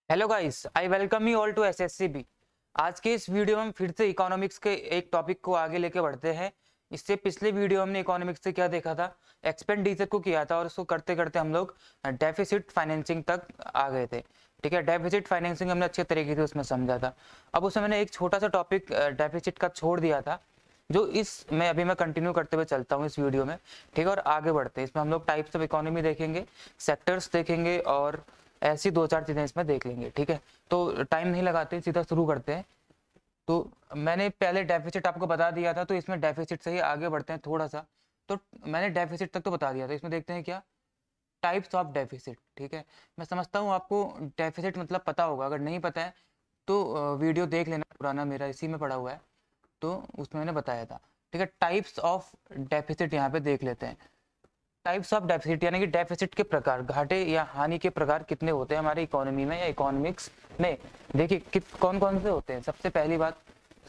Hello guys, I welcome you all to SSCB. आज के इस वीडियो में हम फिर से इकोनॉमिक्स के एक टॉपिक को आगे लेके बढ़ते हैं। इससे पिछले वीडियो हमने इकोनॉमिक्स से क्या देखा था, एक्सपेंडिचर को किया था और उसको करते करते हम लोग डेफिसिट फाइनेंसिंग तक आ गए थे। ठीक है, डेफिसिट फाइनेंसिंग हमने अच्छे तरीके से उसमें समझा था। अब उसमें मैंने एक छोटा सा टॉपिक डेफिसिट का छोड़ दिया था, जो इस मैं अभी मैं कंटिन्यू करते हुए चलता हूँ इस वीडियो में। ठीक है, और आगे बढ़ते हैं। इसमें हम लोग टाइप्स ऑफ इकोनॉमी देखेंगे, सेक्टर्स देखेंगे और ऐसी दो चार चीजें इसमें देख लेंगे। ठीक है, तो टाइम नहीं लगाते, सीधा शुरू करते हैं। तो मैंने पहले डेफिसिट आपको बता दिया था, तो इसमें डेफिसिट से ही आगे बढ़ते हैं थोड़ा सा। तो मैंने डेफिसिट तक तो बता दिया था, इसमें देखते हैं क्या टाइप्स ऑफ डेफिसिट। ठीक है, मैं समझता हूँ आपको डेफिसिट मतलब पता होगा, अगर नहीं पता है तो वीडियो देख लेना, पुराना मेरा इसी में पड़ा हुआ है, तो उसमें मैंने बताया था। ठीक है, टाइप्स ऑफ डेफिसिट यहाँ पे देख लेते हैं। टाइप्स ऑफ डेफिसिट यानी कि डेफिसिट के प्रकार, घाटे या हानि के प्रकार कितने होते हैं हमारी इकोनॉमी में या इकोनॉमिक्स में। देखिए कि कौन कौन से होते हैं। सबसे पहली बात,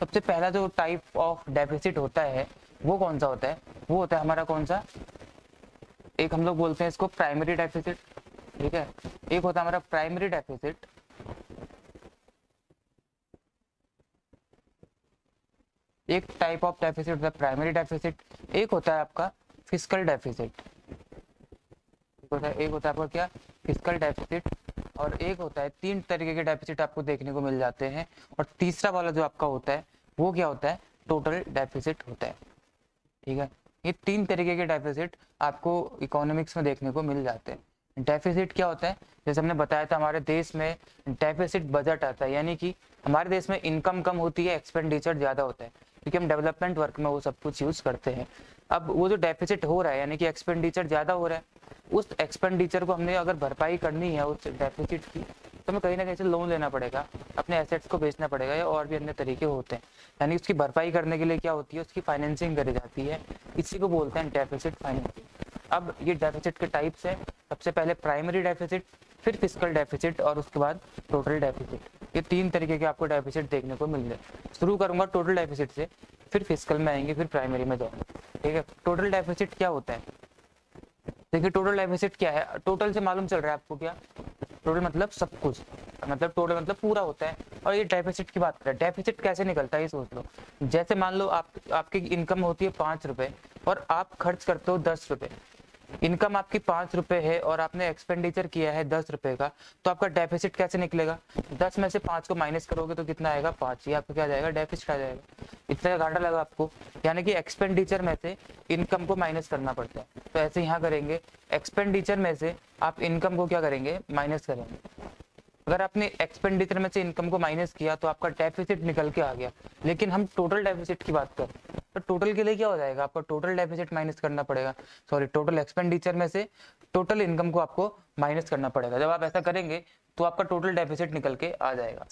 सबसे पहला जो टाइप ऑफ डेफिसिट होता है वो कौन सा होता है, वो होता है हमारा कौन सा, एक हम लोग बोलते हैं इसको प्राइमरी डेफिसिट। ठीक है, एक होता है हमारा प्राइमरी डेफिसिट, एक टाइप ऑफ डेफिसिट होता है प्राइमरी डेफिसिट। एक होता है आपका फिस्कल डेफिसिट, एक होता है आपका क्या, फिस्कल डेफिसिट। और एक होता है, तीन तरीके के डेफिसिट आपको देखने को मिल जाते हैं। और तीसरा वाला जो आपका होता है वो क्या होता है, टोटल डेफिसिट होता है। ठीक है, ये तीन तरीके के डेफिसिट आपको इकोनॉमिक्स में देखने को मिल जाते हैं। डेफिसिट क्या होता है, जैसे हमने बताया था हमारे देश में डेफिसिट बजट आता है, यानी कि हमारे देश में इनकम कम होती है, एक्सपेंडिचर ज्यादा होता है, क्योंकि हम डेवलपमेंट वर्क में वो सब कुछ यूज करते हैं। अब वो जो डेफिसिट हो रहा है यानी कि एक्सपेंडिचर ज्यादा हो रहा है, उस एक्सपेंडिचर को हमने अगर भरपाई करनी है उस डेफिसिट की, तो हमें कहीं ना कहीं से लोन लेना पड़ेगा, अपने एसेट्स को बेचना पड़ेगा, या और भी अन्य तरीके होते हैं। यानी उसकी भरपाई करने के लिए क्या होती है, उसकी फाइनेंसिंग करी जाती है। इसी को बोलते हैं डेफिसिट फाइनेंसिंग। अब ये डेफिसिट के टाइप्स है, सबसे पहले प्राइमरी डेफिसिट, फिर फिस्कल डेफिसिट और उसके बाद टोटल डेफिसिट। ये तीन तरीके के आपको डेफिसिट देखने को मिल रहे। शुरू करूंगा टोटल डेफिसिट से, फिर फिस्कल में आएंगे, फिर प्राइमरी में जाएंगे। ठीक है, टोटल डेफिसिट क्या होता है, देखिए टोटल डेफिसिट क्या है, टोटल से मालूम चल रहा है आपको क्या, टोटल मतलब सब कुछ, मतलब टोटल मतलब पूरा होता है। और ये डेफिसिट की बात करें, डेफिसिट कैसे निकलता है ये सोच लो। जैसे मान लो आपकी इनकम होती है 5 रुपए और आप खर्च करते हो 10 रुपए। इनकम आपकी 5 रुपए है और आपने एक्सपेंडिचर किया है 10 रुपए का, तो आपका डेफिसिट कैसे निकलेगा, 10 में से 5 को माइनस करोगे तो कितना आएगा, 5। ये आपको क्या आ जाएगा, डेफिसिट आ जाएगा। इतना घाटा लगा आपको, यानी कि एक्सपेंडिचर में से इनकम को माइनस करना पड़ता है। तो ऐसे यहाँ करेंगे, एक्सपेंडिचर में से आप इनकम को क्या करेंगे, माइनस करेंगे। अगर आपने एक्सपेंडिचर में से इनकम को माइनस किया तो आपका डेफिसिट निकल के आ गया। लेकिन हम टोटल डेफिसिट की बात करें तो टोटल के लिए क्या हो जाएगा, आपको टोटल डेफिसिट माइनस करना पड़ेगा, सॉरी टोटल एक्सपेंडिचर में से टोटल इनकम को आपको माइनस करना पड़ेगा। जब आप ऐसा करेंगे तो आपका टोटल डेफिसिट निकल के आ जाएगा।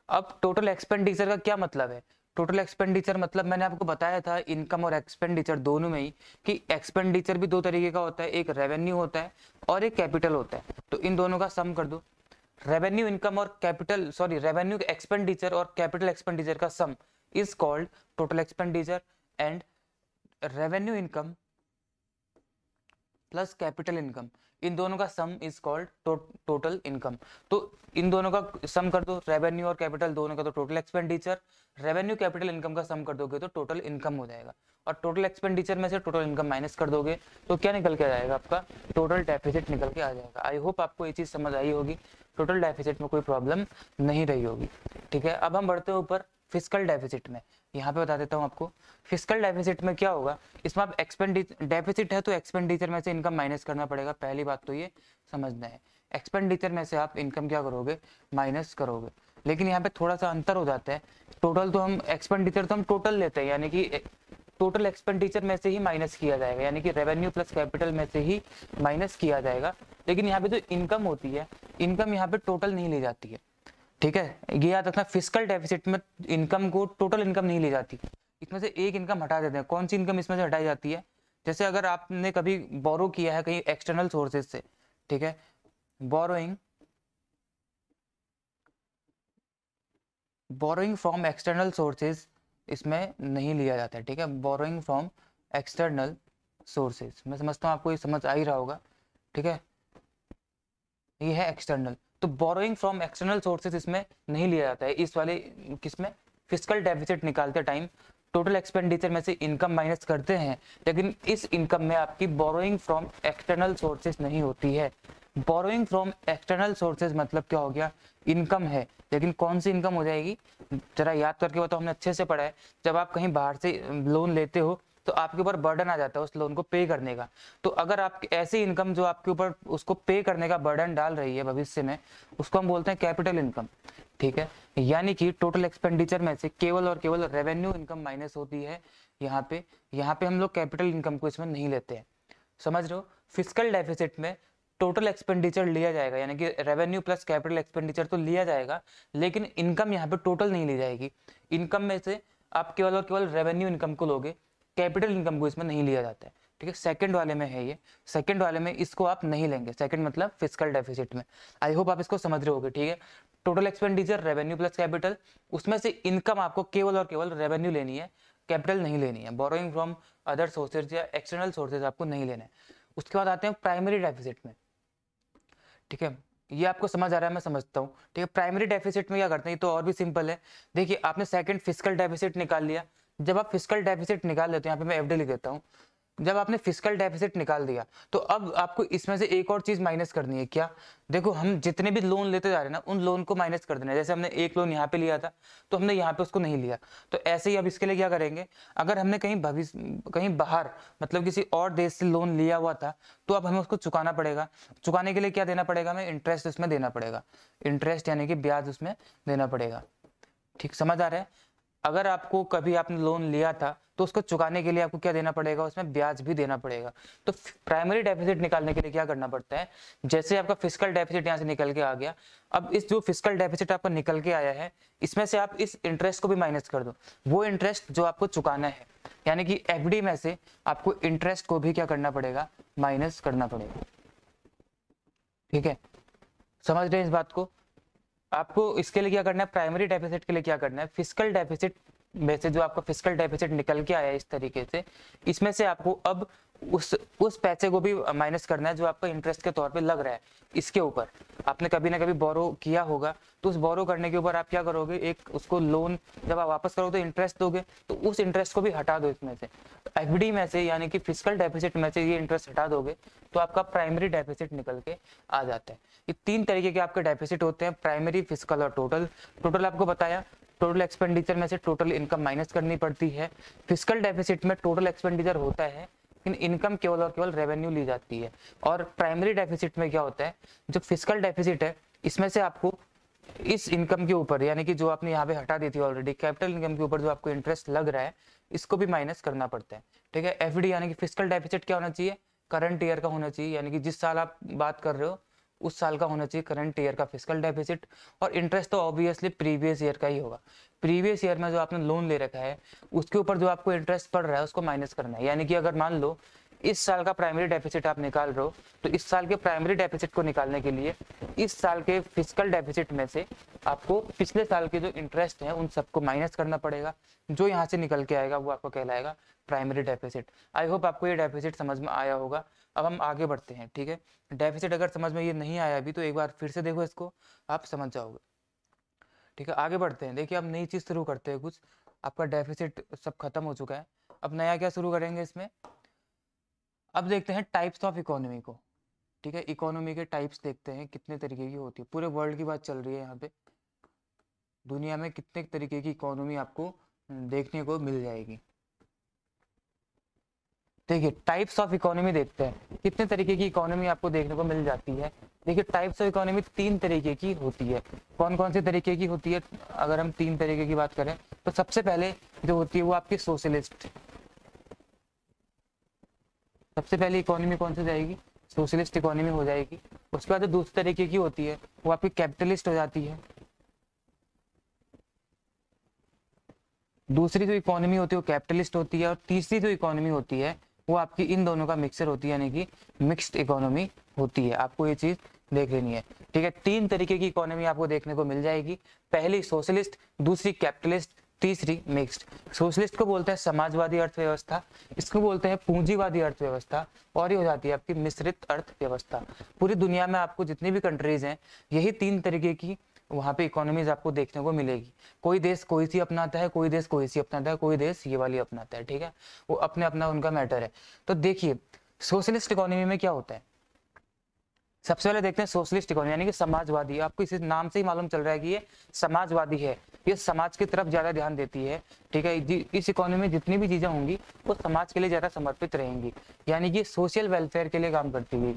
अब टोटल एक्सपेंडिचर का क्या मतलब है, टोटल एक्सपेंडिचर मतलब मैंने आपको बताया था इनकम और एक्सपेंडिचर दोनों में ही, कि एक्सपेंडिचर भी दो तरीके का होता है, एक रेवेन्यू होता है और एक कैपिटल होता है। तो इन दोनों का सम कर दो, रेवेन्यू इनकम और कैपिटल, सॉरी रेवेन्यू एक्सपेंडिचर और कैपिटल एक्सपेंडिचर का sum is called total expenditure. And revenue income plus capital income, इन दोनों का sum is called total income. तो इन दोनों का सम कर दो, रेवेन्यू और कैपिटल दोनों का, तो total expenditure, revenue capital income का सम कर दोगे तो टोटल इनकम हो जाएगा। और टोटल एक्सपेंडिचर में से टोटल इनकम माइनस कर दोगे तो क्या निकल के आ जाएगा, आपका टोटल डेफिसिट निकल के आ जाएगा। आई होप आपको ये चीज समझ आई होगी, टोटल डेफिसिट में कोई प्रॉब्लम नहीं रही होगी। ठीक है, अब हम बढ़ते हैं ऊपर फिस्कल डेफिसिट में। यहाँ पे बता देता हूँ आपको, फिस्कल डेफिसिट में क्या होगा, इसमें आप एक्सपेंडिचर, डेफिसिट है तो एक्सपेंडिचर में से इनकम माइनस करना पड़ेगा, पहली बात तो ये समझना है। एक्सपेंडिचर में से आप इनकम क्या करोगे, माइनस करोगे। लेकिन यहाँ पे थोड़ा सा अंतर हो जाता है, टोटल तो हम एक्सपेंडिचर तो हम टोटल लेते हैं, यानी कि टोटल एक्सपेंडिचर में से ही माइनस किया जाएगा, यानी कि रेवेन्यू प्लस कैपिटल में से ही माइनस किया जाएगा। लेकिन यहाँ पे जो इनकम होती है, इनकम यहाँ पे टोटल नहीं ली जाती है। ठीक है, ये याद रखना, फिस्कल डेफिसिट में इनकम को टोटल इनकम नहीं ली जाती, इसमें से एक इनकम हटा देते हैं। कौन सी इनकम इसमें से हटाई जाती है, जैसे अगर आपने कभी बोरो किया है कहीं एक्सटर्नल सोर्सेज से, ठीक है, borrowing, borrowing from external sources इसमें नहीं लिया जाता है। ठीक है, बोरोइंग फ्रॉम एक्सटर्नल सोर्सेज, मैं समझता हूँ आपको ये समझ आ ही रहा होगा। ठीक है, ये है एक्सटर्नल। तो बोरोइंग फ्रॉम एक्सटर्नल सोर्सेज इसमें नहीं लिया जाता है, इस वाले किसमें, फिस्कल डेफिसिट निकालते टाइम टोटल एक्सपेंडिचर में से इनकम माइनस करते हैं, लेकिन इस इनकम में आपकी बोरोइंग फ्रॉम एक्सटर्नल सोर्सेज नहीं होती है। बोरोइंग फ्रॉम एक्सटर्नल सोर्सेज मतलब क्या हो गया, इनकम है, लेकिन कौन सी इनकम हो जाएगी, जरा याद करके बताओ, हमने अच्छे से पढ़ा है, जब आप कहीं बाहर से लोन लेते हो तो आपके ऊपर बर्डन आ जाता है उस लोन को पे करने का। तो अगर आप ऐसी इनकम जो आपके ऊपर उसको पे करने का बर्डन डाल रही है भविष्य में, उसको हम बोलते हैं कैपिटल इनकम, ठीक है। यानी कि टोटल एक्सपेंडिचर में से केवल और केवल रेवेन्यू इनकम माइनस होती है यहाँ पे हम लोग कैपिटल इनकम को इसमें नहीं लेते हैं, समझ रहे हो। फिस्कल डेफिसिट में टोटल एक्सपेंडिचर लिया जाएगा, यानी कि रेवेन्यू प्लस कैपिटल एक्सपेंडिचर तो लिया जाएगा, लेकिन इनकम यहाँ पे टोटल नहीं ली जाएगी। इनकम में से आप केवल और केवल रेवेन्यू इनकम को लोगे, कैपिटल इनकम को इसमें नहीं लिया जाता है, ठीक है। सेकंड वाले में है ये, सेकंड वाले में इसको आप नहीं लेंगे, सेकंड मतलब फिस्कल डेफिसिट में। आई होप आप इसको समझ रहे होगे, ठीक है। Total expenditure revenue plus capital, उसमें से इनकम आपको केवल और केवल रेवेन्यू लेनी है, कैपिटल नहीं लेनी है। बोरोइंग फ्रॉम अदर सोर्सेज या एक्सटर्नल सोर्सेज आपको नहीं लेना है। उसके बाद आते हैं प्राइमरी डेफिसिट में, ठीक है। ये आपको समझ आ रहा है, मैं समझता हूँ, ठीक है। प्राइमरी डेफिसिट में क्या करते हैं, तो और भी सिंपल है। देखिए आपने सेकंड फिस्कल डेफिसिट निकाल लिया, जब आप फिस्कल डेफिसिट निकाल लेते हैं, यहाँ पे मैं एफडी लिख देता हूँ, जब आपने फिस्कल डेफिसिट निकाल दिया तो अब आपको इसमें से एक और चीज माइनस करनी है। क्या, देखो हम जितने भी लोन लेते जा रहे हैं ना, उन लोन को माइनस कर देना है। जैसे हमने एक लोन यहाँ पे लिया था तो हमने यहाँ पे उसको नहीं लिया, तो ऐसे ही अब इसके लिए क्या करेंगे, अगर हमने कहीं बाहर मतलब किसी और देश से लोन लिया हुआ था तो अब हमें उसको चुकाना पड़ेगा। चुकाने के लिए क्या देना पड़ेगा, हमें इंटरेस्ट उसमें देना पड़ेगा, इंटरेस्ट यानी कि ब्याज उसमें देना पड़ेगा, ठीक, समझ आ रहा है। अगर आपको कभी आपने लोन लिया था तो उसको चुकाने के लिए आपको क्या देना पड़ेगा, उसमें ब्याज भी देना पड़ेगा। तो प्राइमरी डेफिसिट निकालने के लिए क्या करना पड़ता है, जैसे आपका फिस्कल डेफिसिट यहाँ से निकल के आ गया, अब इस जो फिस्कल डेफिसिट आपका निकल के आया है, इसमें से आप इस इंटरेस्ट को भी माइनस कर दो, वो इंटरेस्ट जो आपको चुकाना है, यानी कि एफडी में से आपको इंटरेस्ट को भी क्या करना पड़ेगा, माइनस करना पड़ेगा, ठीक है। समझ रहे हैं इस बात को। आपको इसके लिए क्या करना है, प्राइमरी डेफिसिट के लिए क्या करना है, फिस्कल डेफिसिट में से जो आपका फिस्कल डेफिसिट निकल के आया है इस तरीके से, इसमें से आपको अब उस पैसे को भी माइनस करना है जो आपका इंटरेस्ट के तौर पे लग रहा है इसके ऊपर। आपने कभी ना कभी बोरो किया होगा, तो उस बोरो करने के ऊपर आप क्या करोगे, एक उसको लोन जब आप वापस करोगे तो इंटरेस्ट दोगे, तो उस इंटरेस्ट को भी हटा दो इसमें से, एफडी में से यानी कि फिस्कल डेफिसिट में से ये इंटरेस्ट हटा दोगे तो आपका प्राइमरी डेफिसिट निकल के आ जाता है। ये तीन तरीके के आपके डेफिसिट होते हैं, प्राइमरी, फिस्कल और टोटल। टोटल आपको बताया, टोटल एक्सपेंडिचर में से टोटल इनकम माइनस करनी पड़ती है। फिस्कल डेफिसिट में टोटल एक्सपेंडिचर होता है लेकिन इनकम केवल और केवल रेवेन्यू ली जाती है। और प्राइमरी डेफिसिट में क्या होता है, जो फिस्कल डेफिसिट है इसमें से आपको इस इनकम के ऊपर, यानी कि जो आपने यहाँ पे हटा दी थी ऑलरेडी, कैपिटल इनकम के ऊपर जो आपको इंटरेस्ट लग रहा है इसको भी माइनस करना पड़ता है, ठीक है। एफडी यानी कि फिस्कल डेफिसिट क्या होना चाहिए, करंट ईयर का होना चाहिए, यानी कि जिस साल आप बात कर रहे हो उस साल का होना चाहिए करंट ईयर का फिस्कल डेफिसिट। और इंटरेस्ट तो ऑब्वियसली प्रीवियस ईयर का ही होगा, प्रीवियस ईयर में जो आपने लोन ले रखा है उसके ऊपर जो आपको इंटरेस्ट पड़ रहा है उसको माइनस करना है। यानी कि अगर मान लो इस साल का प्राइमरी डेफिसिट आप निकाल रहे हो, तो इस साल के प्राइमरी डेफिसिट को निकालने के लिए इस साल के फिस्कल डेफिसिट में से आपको पिछले साल के जो इंटरेस्ट हैं उन सबको माइनस करना पड़ेगा, जो यहाँ से निकल के आएगा वो आपको कहलाएगा प्राइमरी डेफिसिट। आई होप आपको ये डेफिसिट समझ में आया होगा। अब हम आगे बढ़ते हैं, ठीक है। डेफिसिट अगर समझ में ये नहीं आया अभी तो एक बार फिर से देखो इसको, आप समझ जाओगे, ठीक है। आगे बढ़ते हैं, देखिए अब नई चीज शुरू करते हैं कुछ। आपका डेफिसिट सब खत्म हो चुका है, अब नया क्या शुरू करेंगे इसमें। अब देखते हैं टाइप्स ऑफ इकोनॉमी को, ठीक है। इकोनॉमी के टाइप्स देखते हैं कितने तरीके की होती है, पूरे वर्ल्ड की बात चल रही है यहाँ पे, दुनिया में कितने तरीके की इकोनॉमी आपको देखने को मिल जाएगी। देखिए टाइप्स ऑफ इकोनॉमी देखते हैं कितने तरीके की इकोनॉमी आपको देखने को मिल जाती है। देखिए टाइप्स ऑफ इकोनॉमी तीन तरीके की होती है। कौन कौन से तरीके की होती है, अगर हम तीन तरीके की बात करें तो सबसे पहले जो होती है वो आपकी सोशलिस्ट, सबसे पहले इकोनॉमी कौन सी जाएगी, सोशलिस्ट इकोनॉमी हो जाएगी। उसके बाद जो दूसरी तरीके की होती है वो आपकी कैपिटलिस्ट हो जाती है। दूसरी जो इकोनॉमी होती है वो कैपिटलिस्ट होती है, और तीसरी जो इकोनॉमी होती है वो आपकी इन दोनों का मिक्सचर होती है, यानी कि मिक्स्ड इकोनॉमी होती है। आपको ये चीज देख लेनी है, ठीक है। तीन तरीके की इकोनॉमी आपको देखने को मिल जाएगी, पहली सोशलिस्ट, दूसरी कैपिटलिस्ट, तीसरी मिक्स्ड। सोशलिस्ट को बोलते हैं समाजवादी अर्थव्यवस्था, इसको बोलते हैं पूंजीवादी अर्थव्यवस्था, और ये हो जाती है आपकी मिश्रित अर्थव्यवस्था। पूरी दुनिया में आपको जितनी भी कंट्रीज हैं यही तीन तरीके की वहाँ पे इकोनॉमीज आपको देखने को मिलेगी। कोई देश कोई सी अपनाता है, कोई देश कोई सी अपनाता है, कोई देश ये वाली अपनाता है, ठीक है, वो अपने अपना उनका मैटर है। तो देखिए सोशलिस्ट इकोनॉमी में क्या होता है, सबसे पहले देखते हैं सोशलिस्ट इकोनॉमी यानी कि समाजवादी। आपको इसी नाम से ही मालूम चल रहा है कि ये समाजवादी है, ये समाज की तरफ ज्यादा ध्यान देती है, ठीक है। इस इकोनॉमी में जितनी भी चीजें होंगी वो समाज के लिए ज्यादा समर्पित रहेंगी, यानी कि सोशल वेलफेयर के लिए काम करती है।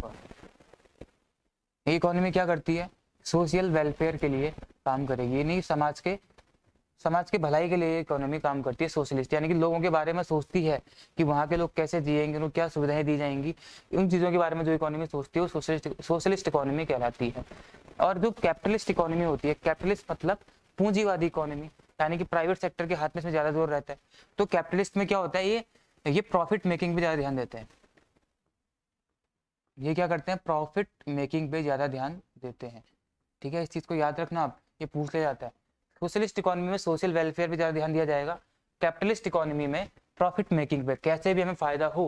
ये इकोनॉमी क्या करती है, सोशल वेलफेयर के लिए काम करेगी, यानी समाज के भलाई के लिए इकोनॉमी काम करती है सोशलिस्ट, यानी कि लोगों के बारे में सोचती है कि वहाँ के लोग कैसे जिएंगे, उनको क्या सुविधाएं दी जाएंगी, उन चीज़ों के बारे में जो इकोनॉमी सोचती है वो सोशलिस्ट इकोनॉमी कहलाती है। और जो कैपिटलिस्ट इकोनॉमी होती है, कैपिटलिस्ट मतलब पूंजीवादी इकोनॉमी, यानी कि प्राइवेट सेक्टर के हाथ में इसमें ज़्यादा जोर रहता है। तो कैपिटलिस्ट में क्या होता है, ये प्रॉफिट मेकिंग पे ज़्यादा ध्यान देते हैं। ये क्या करते हैं, प्रॉफिट मेकिंग पे ज़्यादा ध्यान देते हैं, ठीक है। इस चीज़ को याद रखना आप, ये पूछ लिया जाता है। सोशलिस्ट इकोनॉमी में सोशल वेलफेयर पे ज़्यादा ध्यान दिया जाएगा, कैपिटलिस्ट इकोनॉमी में प्रॉफिट मेकिंग पे, कैसे भी हमें फायदा हो।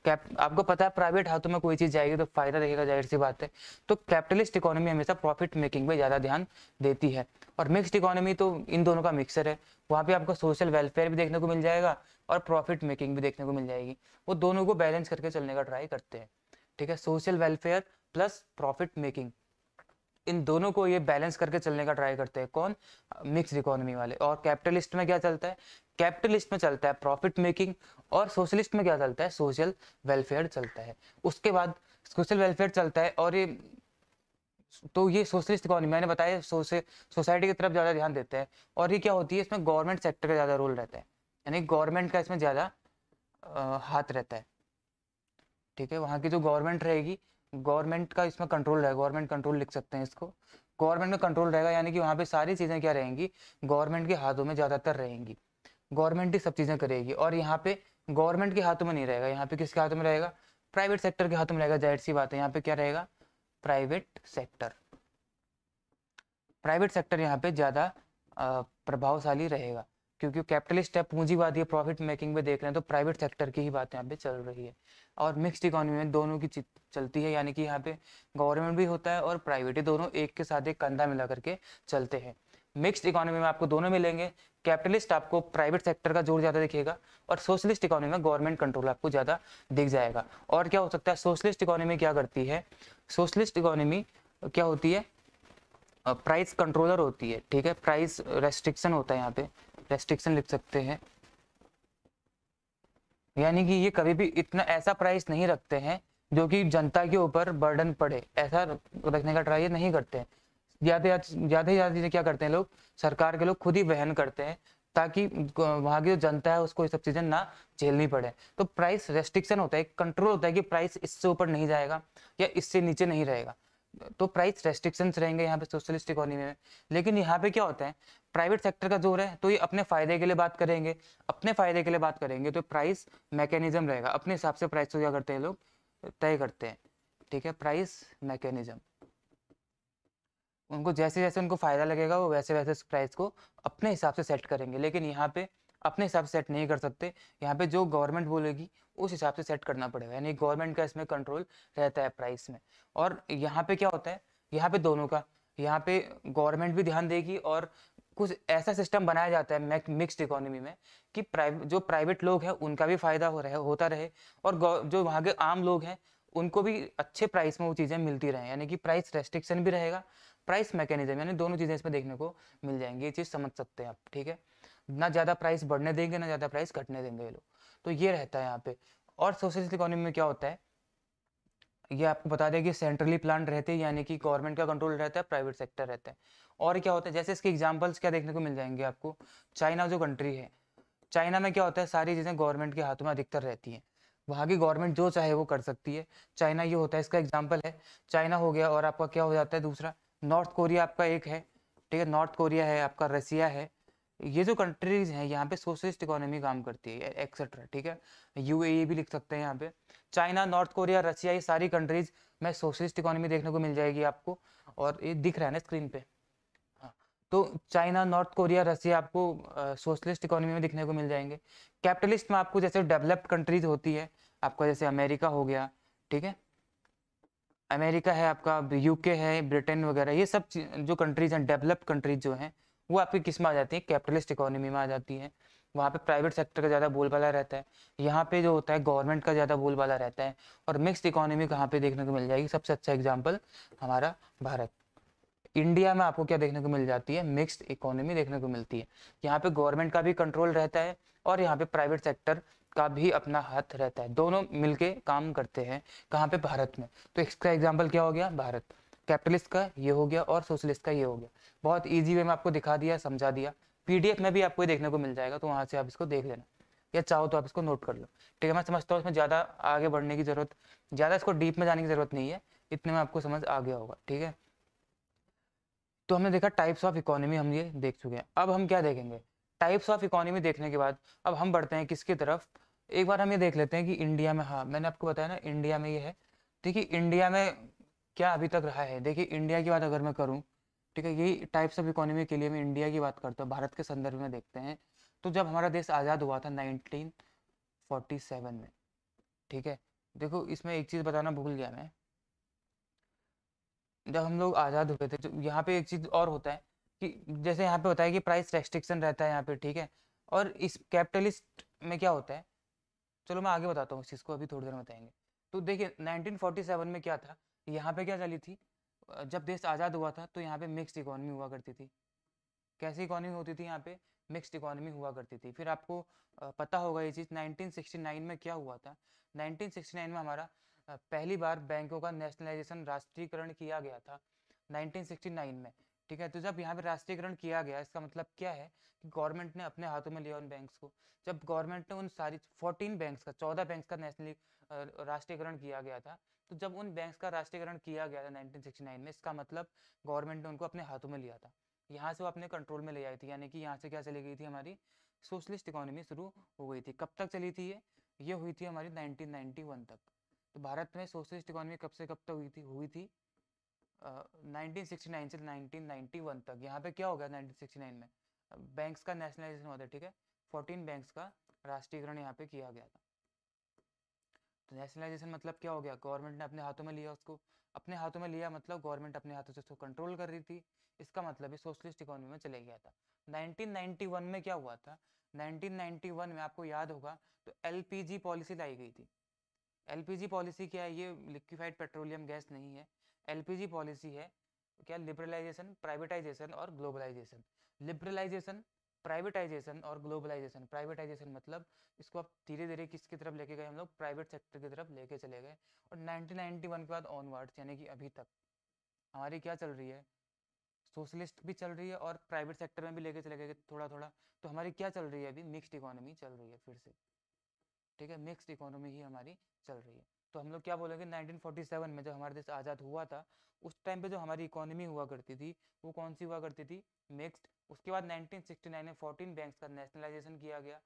आपको पता है प्राइवेट हाथों में कोई चीज़ जाएगी तो फायदा देखेगा, जाहिर सी बात है। तो कैपिटलिस्ट इकोनॉमी हमेशा प्रॉफिट मेकिंग पे ज़्यादा ध्यान देती है। और मिक्स्ड इकोनॉमी तो इन दोनों का मिक्सर है, वहाँ पे आपको सोशल वेलफेयर भी देखने को मिल जाएगा और प्रॉफिट मेकिंग भी देखने को मिल जाएगी। वो दोनों को बैलेंस करके चलने का ट्राई करते हैं, ठीक है। Social welfare plus profit making, इन दोनों को ये बैलेंस करके चलने का ट्राई करते हैं, कौन, मिक्स्ड इकोनॉमी वाले। और कैपिटलिस्ट में क्या चलता है, कैपिटलिस्ट में चलता है प्रॉफिट मेकिंग, और सोशलिस्ट में क्या चलता है, सोशल वेलफेयर चलता है। उसके बाद सोशल वेलफेयर चलता है, और ये तो ये सोशलिस्ट इकोनॉमी मैंने बताया सोसाइटी की तरफ ज़्यादा ध्यान देते हैं। और ये क्या होती है, इसमें गवर्नमेंट सेक्टर का ज़्यादा रोल रहता है, यानी गवर्नमेंट का इसमें ज़्यादा हाथ रहता है, ठीक है। वहाँ की जो गवर्नमेंट रहेगी, गवर्नमेंट का इसमें कंट्रोल रहेगा, गवर्नमेंट कंट्रोल लिख सकते हैं इसको, गवर्नमेंट में कंट्रोल रहेगा, यानी कि वहाँ पे सारी चीज़ें क्या रहेंगी, गवर्नमेंट के हाथों में ज़्यादातर रहेंगी, गवर्नमेंट ही सब चीज़ें करेगी। और यहाँ पे गवर्नमेंट के हाथों में नहीं रहेगा, यहाँ पे किसके हाथों में रहेगा, प्राइवेट सेक्टर के हाथों में रहेगा, जाहिर सी बात है। यहाँ पे क्या रहेगा, प्राइवेट सेक्टर, प्राइवेट सेक्टर यहाँ पे ज़्यादा प्रभावशाली रहेगा, क्योंकि कैपिटलिस्ट है, पूंजीवादी है, प्रॉफिट मेकिंग में देख रहे हैं, तो प्राइवेट सेक्टर की ही बात यहाँ पे चल रही है। और मिक्स्ड इकोनॉमी में दोनों की चलती है, यानी कि यहाँ पे गवर्नमेंट भी होता है और प्राइवेट, ही दोनों एक के साथ एक कंधा मिला करके चलते हैं। मिक्स्ड इकोनॉमी में आपको दोनों मिलेंगे, कैपिटलिस्ट आपको प्राइवेट सेक्टर का जोर ज़्यादा दिखेगा, और सोशलिस्ट इकोनॉमी में गवर्नमेंट कंट्रोल आपको ज़्यादा दिख जाएगा। और क्या हो सकता है, सोशलिस्ट इकोनॉमी क्या करती है, सोशलिस्ट इकोनॉमी क्या होती है, प्राइस कंट्रोलर होती है, ठीक है। प्राइस रेस्ट्रिक्शन होता है, यहाँ पे रेस्ट्रिक्शन लिख सकते हैं, यानी कि ये कभी भी इतना ऐसा प्राइस नहीं रखते हैं जो कि जनता के ऊपर बर्डन पड़े, ऐसा रखने का ट्राई नहीं करते हैं। ज़्यादा चीज़ें क्या करते हैं लोग, सरकार के लोग खुद ही वहन करते हैं, ताकि वहाँ की जो जनता है उसको ये सब चीज़ें ना झेलनी पड़े। तो प्राइस रेस्ट्रिक्शन होता है, एक कंट्रोल होता है कि प्राइस इससे ऊपर नहीं जाएगा या इससे नीचे नहीं रहेगा, तो प्राइस रेस्ट्रिक्शंस रहेंगे यहाँ पे सोशलिस्ट इकोनॉमी में। लेकिन यहाँ पे क्या होता है, प्राइवेट सेक्टर का जोर है, तो ये अपने फायदे के लिए बात करेंगे, अपने फायदे के लिए बात करेंगे, तो प्राइस मैकेनिज्म रहेगा, अपने हिसाब से प्राइस को क्या करते हैं लोग, तय करते हैं, ठीक है। प्राइस मैकेनिज्म, उनको जैसे जैसे उनको फायदा लगेगा वो वैसे वैसे प्राइस को अपने हिसाब से सेट करेंगे। लेकिन यहाँ पे अपने हिसाब से सेट नहीं कर सकते, यहाँ पे जो गवर्नमेंट बोलेगी उस हिसाब से सेट करना पड़ेगा, यानी गवर्नमेंट का इसमें कंट्रोल रहता है प्राइस में। और यहाँ पे क्या होता है, यहाँ पे दोनों का, यहाँ पे गवर्नमेंट भी ध्यान देगी, और कुछ ऐसा सिस्टम बनाया जाता है मिक्स्ड इकोनॉमी में कि जो प्राइवेट लोग हैं उनका भी फायदा होता रहे, और जो वहाँ के आम लोग हैं उनको भी अच्छे प्राइस में वो चीज़ें मिलती रहे, यानी कि प्राइस रेस्ट्रिक्शन भी रहेगा, प्राइस मैकेनिज्म, यानी दोनों चीज़ें इसमें देखने को मिल जाएंगी। ये चीज़ समझ सकते हैं आप, ठीक है। ना ज़्यादा प्राइस बढ़ने देंगे, ना ज़्यादा प्राइस घटने देंगे ये लोग, तो ये रहता है यहाँ पे। और सोशलिस्ट इकोनॉमी में क्या होता है, ये आपको बता दें कि सेंट्रली प्लान रहते हैं, यानी कि गवर्नमेंट का कंट्रोल रहता है, प्राइवेट सेक्टर रहता है। और क्या होता है, जैसे इसके एग्जांपल्स क्या देखने को मिल जाएंगे आपको, चाइना जो कंट्री है, चाइना में क्या होता है, सारी चीज़ें गवर्नमेंट के हाथों में अधिकतर रहती हैं, वहाँ की गवर्नमेंट जो चाहे वो कर सकती है। चाइना ये होता है, इसका एग्जाम्पल है चाइना हो गया। और आपका क्या हो जाता है दूसरा, नॉर्थ कोरिया आपका एक है, ठीक है, नॉर्थ कोरिया है आपका, रसिया है, ये जो कंट्रीज हैं यहाँ पे सोशलिस्ट इकोनॉमी काम करती है, एक्सेट्रा, ठीक है। यूएई भी लिख सकते हैं यहाँ पे, चाइना, नॉर्थ कोरिया, रसिया, ये सारी कंट्रीज में सोशलिस्ट इकोनॉमी देखने को मिल जाएगी आपको। और ये दिख रहा है ना स्क्रीन पे, हाँ। तो चाइना, नॉर्थ कोरिया, रसिया आपको सोशलिस्ट इकोनॉमी में दिखने को मिल जाएंगे। कैपिटलिस्ट में आपको जैसे डेवलप्ड कंट्रीज होती है, आपका जैसे अमेरिका हो गया, ठीक है, अमेरिका है आपका, यूके है, ब्रिटेन वगैरह, ये सब जो कंट्रीज हैं, डेवलप्ड कंट्रीज जो हैं, वो आपकी किस में आ जाती है, कैपिटलिस्ट इकोनॉमी में आ जाती है। वहाँ पे प्राइवेट सेक्टर का ज़्यादा बोलबाला रहता है, यहाँ पे जो होता है गवर्नमेंट का ज़्यादा बोलबाला रहता है। और मिक्स्ड इकोनॉमी कहाँ पे देखने को मिल जाएगी, सबसे अच्छा एग्जाम्पल हमारा भारत। इंडिया में आपको क्या देखने को मिल जाती है, मिक्स्ड इकोनॉमी देखने को मिलती है। यहाँ पे गवर्नमेंट का भी कंट्रोल रहता है और यहाँ पे प्राइवेट सेक्टर का भी अपना हाथ रहता है, दोनों मिलके काम करते हैं। कहाँ पे, भारत में। तो इसका एग्जाम्पल क्या हो गया, भारत। कैपिटलिस्ट का ये हो गया और सोशलिस्ट का ये हो गया। बहुत ईजी वे में आपको दिखा दिया, समझा दिया। पीडीएफ में भी आपको ये देखने को मिल जाएगा, तो वहाँ से आप इसको देख लेना, या चाहो तो आप इसको नोट कर लो। ठीक है, मैं समझता हूँ इसमें ज़्यादा आगे बढ़ने की जरूरत, ज़्यादा इसको डीप में जाने की जरूरत नहीं है, इतने में आपको समझ आ गया होगा। ठीक है, तो हमने देखा टाइप्स ऑफ इकोनॉमी, हम ये देख चुके हैं। अब हम क्या देखेंगे, टाइप्स ऑफ इकोनॉमी देखने के बाद अब हम बढ़ते हैं किसकी तरफ, एक बार हम ये देख लेते हैं कि इंडिया में, हाँ मैंने आपको बताया ना इंडिया में ये है। देखिए इंडिया में क्या अभी तक रहा है, देखिए इंडिया की बात अगर मैं करूँ, ठीक है, यही टाइप्स ऑफ इकोनॉमी के लिए मैं इंडिया की बात करता हूँ, भारत के संदर्भ में देखते हैं। तो जब हमारा देश आज़ाद हुआ था 1947 में, ठीक है, देखो इसमें एक चीज़ बताना भूल गया मैं, जब हम लोग आज़ाद हुए थे, तो यहाँ पे एक चीज़ और होता है कि जैसे यहाँ पे होता है कि प्राइस रेस्ट्रिक्शन रहता है यहाँ पे, ठीक है, और इस कैपिटलिस्ट में क्या होता है, चलो मैं आगे बताता हूँ इस चीज़ को, अभी थोड़ी देर में बताएंगे। तो देखिए 1947 में क्या था, यहाँ पे क्या चली थी, जब देश आज़ाद हुआ था तो यहाँ पे मिक्स्ड इकोनॉमी हुआ करती थी। कैसी इकोनॉमी होती थी यहाँ पे, मिक्स्ड इकोनॉमी हुआ करती थी। फिर आपको पता होगा ये चीज़ 1969 में क्या हुआ था। 1969 में हमारा पहली बार बैंकों का नेशनलाइजेशन, राष्ट्रीयकरण किया गया था 1969 में। ठीक है, तो जब यहाँ पे राष्ट्रीयकरण किया गया, इसका मतलब क्या है कि गवर्नमेंट ने अपने हाथों में लिया उन बैंक्स को। जब गवर्नमेंट ने उन सारी 14 बैंक्स का, 14 बैंक्स का नेशनली राष्ट्रीयकरण किया गया था, तो जब उन बैंक्स का राष्ट्रीयकरण किया गया था 1969 में, इसका मतलब गवर्नमेंट ने उनको अपने हाथों में लिया था, यहाँ से वो अपने कंट्रोल में ले आई थी। यानी कि यहाँ से क्या चली गई थी, हमारी सोशलिस्ट इकोनॉमी शुरू हो गई थी। कब तक चली थी ये हुई थी हमारी 1991 तक। तो भारत में सोशलिस्ट इकोनॉमी कब से कब तक हुई थी 1969 से 1991 तक। यहाँ पे क्या हो गया 1969 में, बैंक्स का नेशनलाइजेशन हुआ था, ठीक है, 14 बैंक्स का राष्ट्रीयकरण यहाँ पे किया गया था। तो नेशनलाइजेशन मतलब क्या हो गया, गवर्नमेंट ने अपने हाथों में लिया उसको, अपने हाथों में लिया मतलब गवर्नमेंट अपने हाथों से उसको कंट्रोल कर रही थी। इसका मतलब ये सोशलिस्ट इकोनॉमी में चले गया था। 1991 में क्या हुआ था, 1991 में आपको याद होगा तो एलपीजी पॉलिसी लाई गई थी। एलपीजी पॉलिसी क्या है, ये लिक्विफाइड पेट्रोलियम गैस नहीं है। एलपीजी पॉलिसी है क्या, लिबरलाइजेशन, प्राइवेटाइजेशन और ग्लोबलाइजेशन। लिबरलाइजेशन, प्राइवेटाइजेशन और ग्लोबलाइजेशन। प्राइवेटाइजेशन मतलब इसको आप धीरे धीरे किसकी तरफ लेके गए, हम लोग प्राइवेट सेक्टर की तरफ लेके चले गए। और 1991 के बाद ऑनवर्ड्स, यानी कि अभी तक हमारी क्या चल रही है, सोशलिस्ट भी चल रही है और प्राइवेट सेक्टर में भी लेके चले गए थोड़ा थोड़ा। तो हमारी क्या चल रही है, अभी मिक्स्ड इकोनॉमी चल रही है फिर से। ठीक है, मिक्स्ड इकोनॉमी ही हमारी चल रही है। तो हम लोग क्या बोलेंगे, 1947 में जब हमारा देश आज़ाद हुआ था, उस टाइम पे जो हमारी इकोनॉमी हुआ करती थी, वो कौन सी हुआ करती थी, मिक्स्ड। उसके बाद 1969 में 14 बैंक्स का नेशनलाइजेशन किया गया,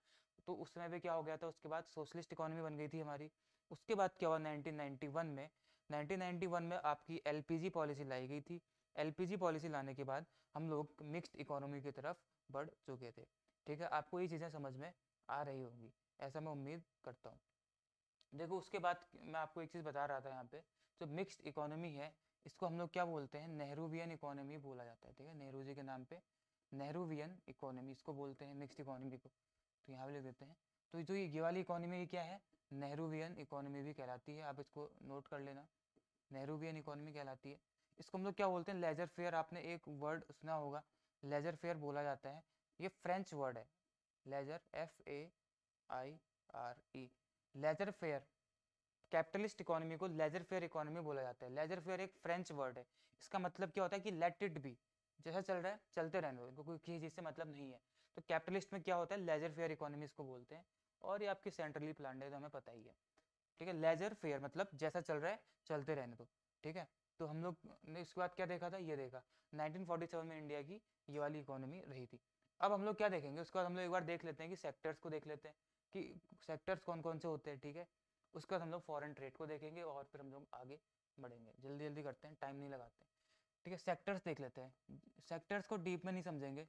तो उस समय पे क्या हो गया था, उसके बाद सोशलिस्ट इकोनॉमी बन गई थी हमारी। उसके बाद क्या हुआ 1991 में, 1991 में आपकी एलपीजी पॉलिसी लाई गई थी। एलपीजी पॉलिसी लाने के बाद हम लोग मिक्स्ड इकोनॉमी की तरफ बढ़ चुके थे। ठीक है, आपको ये चीज़ें समझ में आ रही होंगी, ऐसा मैं उम्मीद करता हूँ। देखो उसके बाद मैं आपको एक चीज़ बता रहा था, यहाँ पे जो मिक्स्ड इकोनॉमी है, इसको हम लोग क्या बोलते हैं, नेहरूवियन इकोनॉमी बोला जाता है। ठीक है, नेहरू जी के नाम पे नेहरूवियन इकोनॉमी इसको बोलते हैं, मिक्स्ड इकोनॉमी को। तो यहाँ पे लिख देते हैं। तो जो ये वाली इकोनॉमी क्या है, नेहरूवियन इकोनॉमी भी कहलाती है, आप इसको नोट कर लेना, नेहरूवियन इकोनॉमी कहलाती है। इसको हम लोग क्या बोलते हैं, लेजर फेयर। आपने एक वर्ड सुना होगा, लेजर फेयर बोला जाता है, ये फ्रेंच वर्ड है, laissez, FAIRE, laissez faire. Capitalist economy को लेजर फेयर इकोनॉमी बोला जाता है। लेजर फेयर एक फ्रेंच वर्ड है, इसका मतलब क्या होता है कि लेट इट बी, जैसा चल रहा है चलते रहने दो, इनको कोई किसी चीज़ से मतलब नहीं है। तो कैपिटलिस्ट में क्या होता है, लेजर फेयर इकोनॉमी इसको बोलते हैं। और ये आपकी सेंट्रली प्लान्ड है, तो हमें पता ही है। ठीक है, लेजर फेयर मतलब जैसा चल रहा है चलते रहने दो। ठीक है, तो हम लोग ने इसके बाद क्या देखा था, ये देखा 1947 में इंडिया की ये वाली इकोनॉमी रही थी। अब हम लोग क्या देखेंगे, उसके बाद हम लोग एक बार देख लेते हैं कि सेक्टर्स को देख लेते हैं कि सेक्टर्स कौन कौन से होते हैं। ठीक है, उसके बाद हम लोग फॉरेन ट्रेड को देखेंगे और फिर हम लोग आगे बढ़ेंगे। जल्दी जल्दी करते हैं, टाइम नहीं लगाते हैं। ठीक है, सेक्टर्स देख लेते हैं, सेक्टर्स को डीप में नहीं समझेंगे,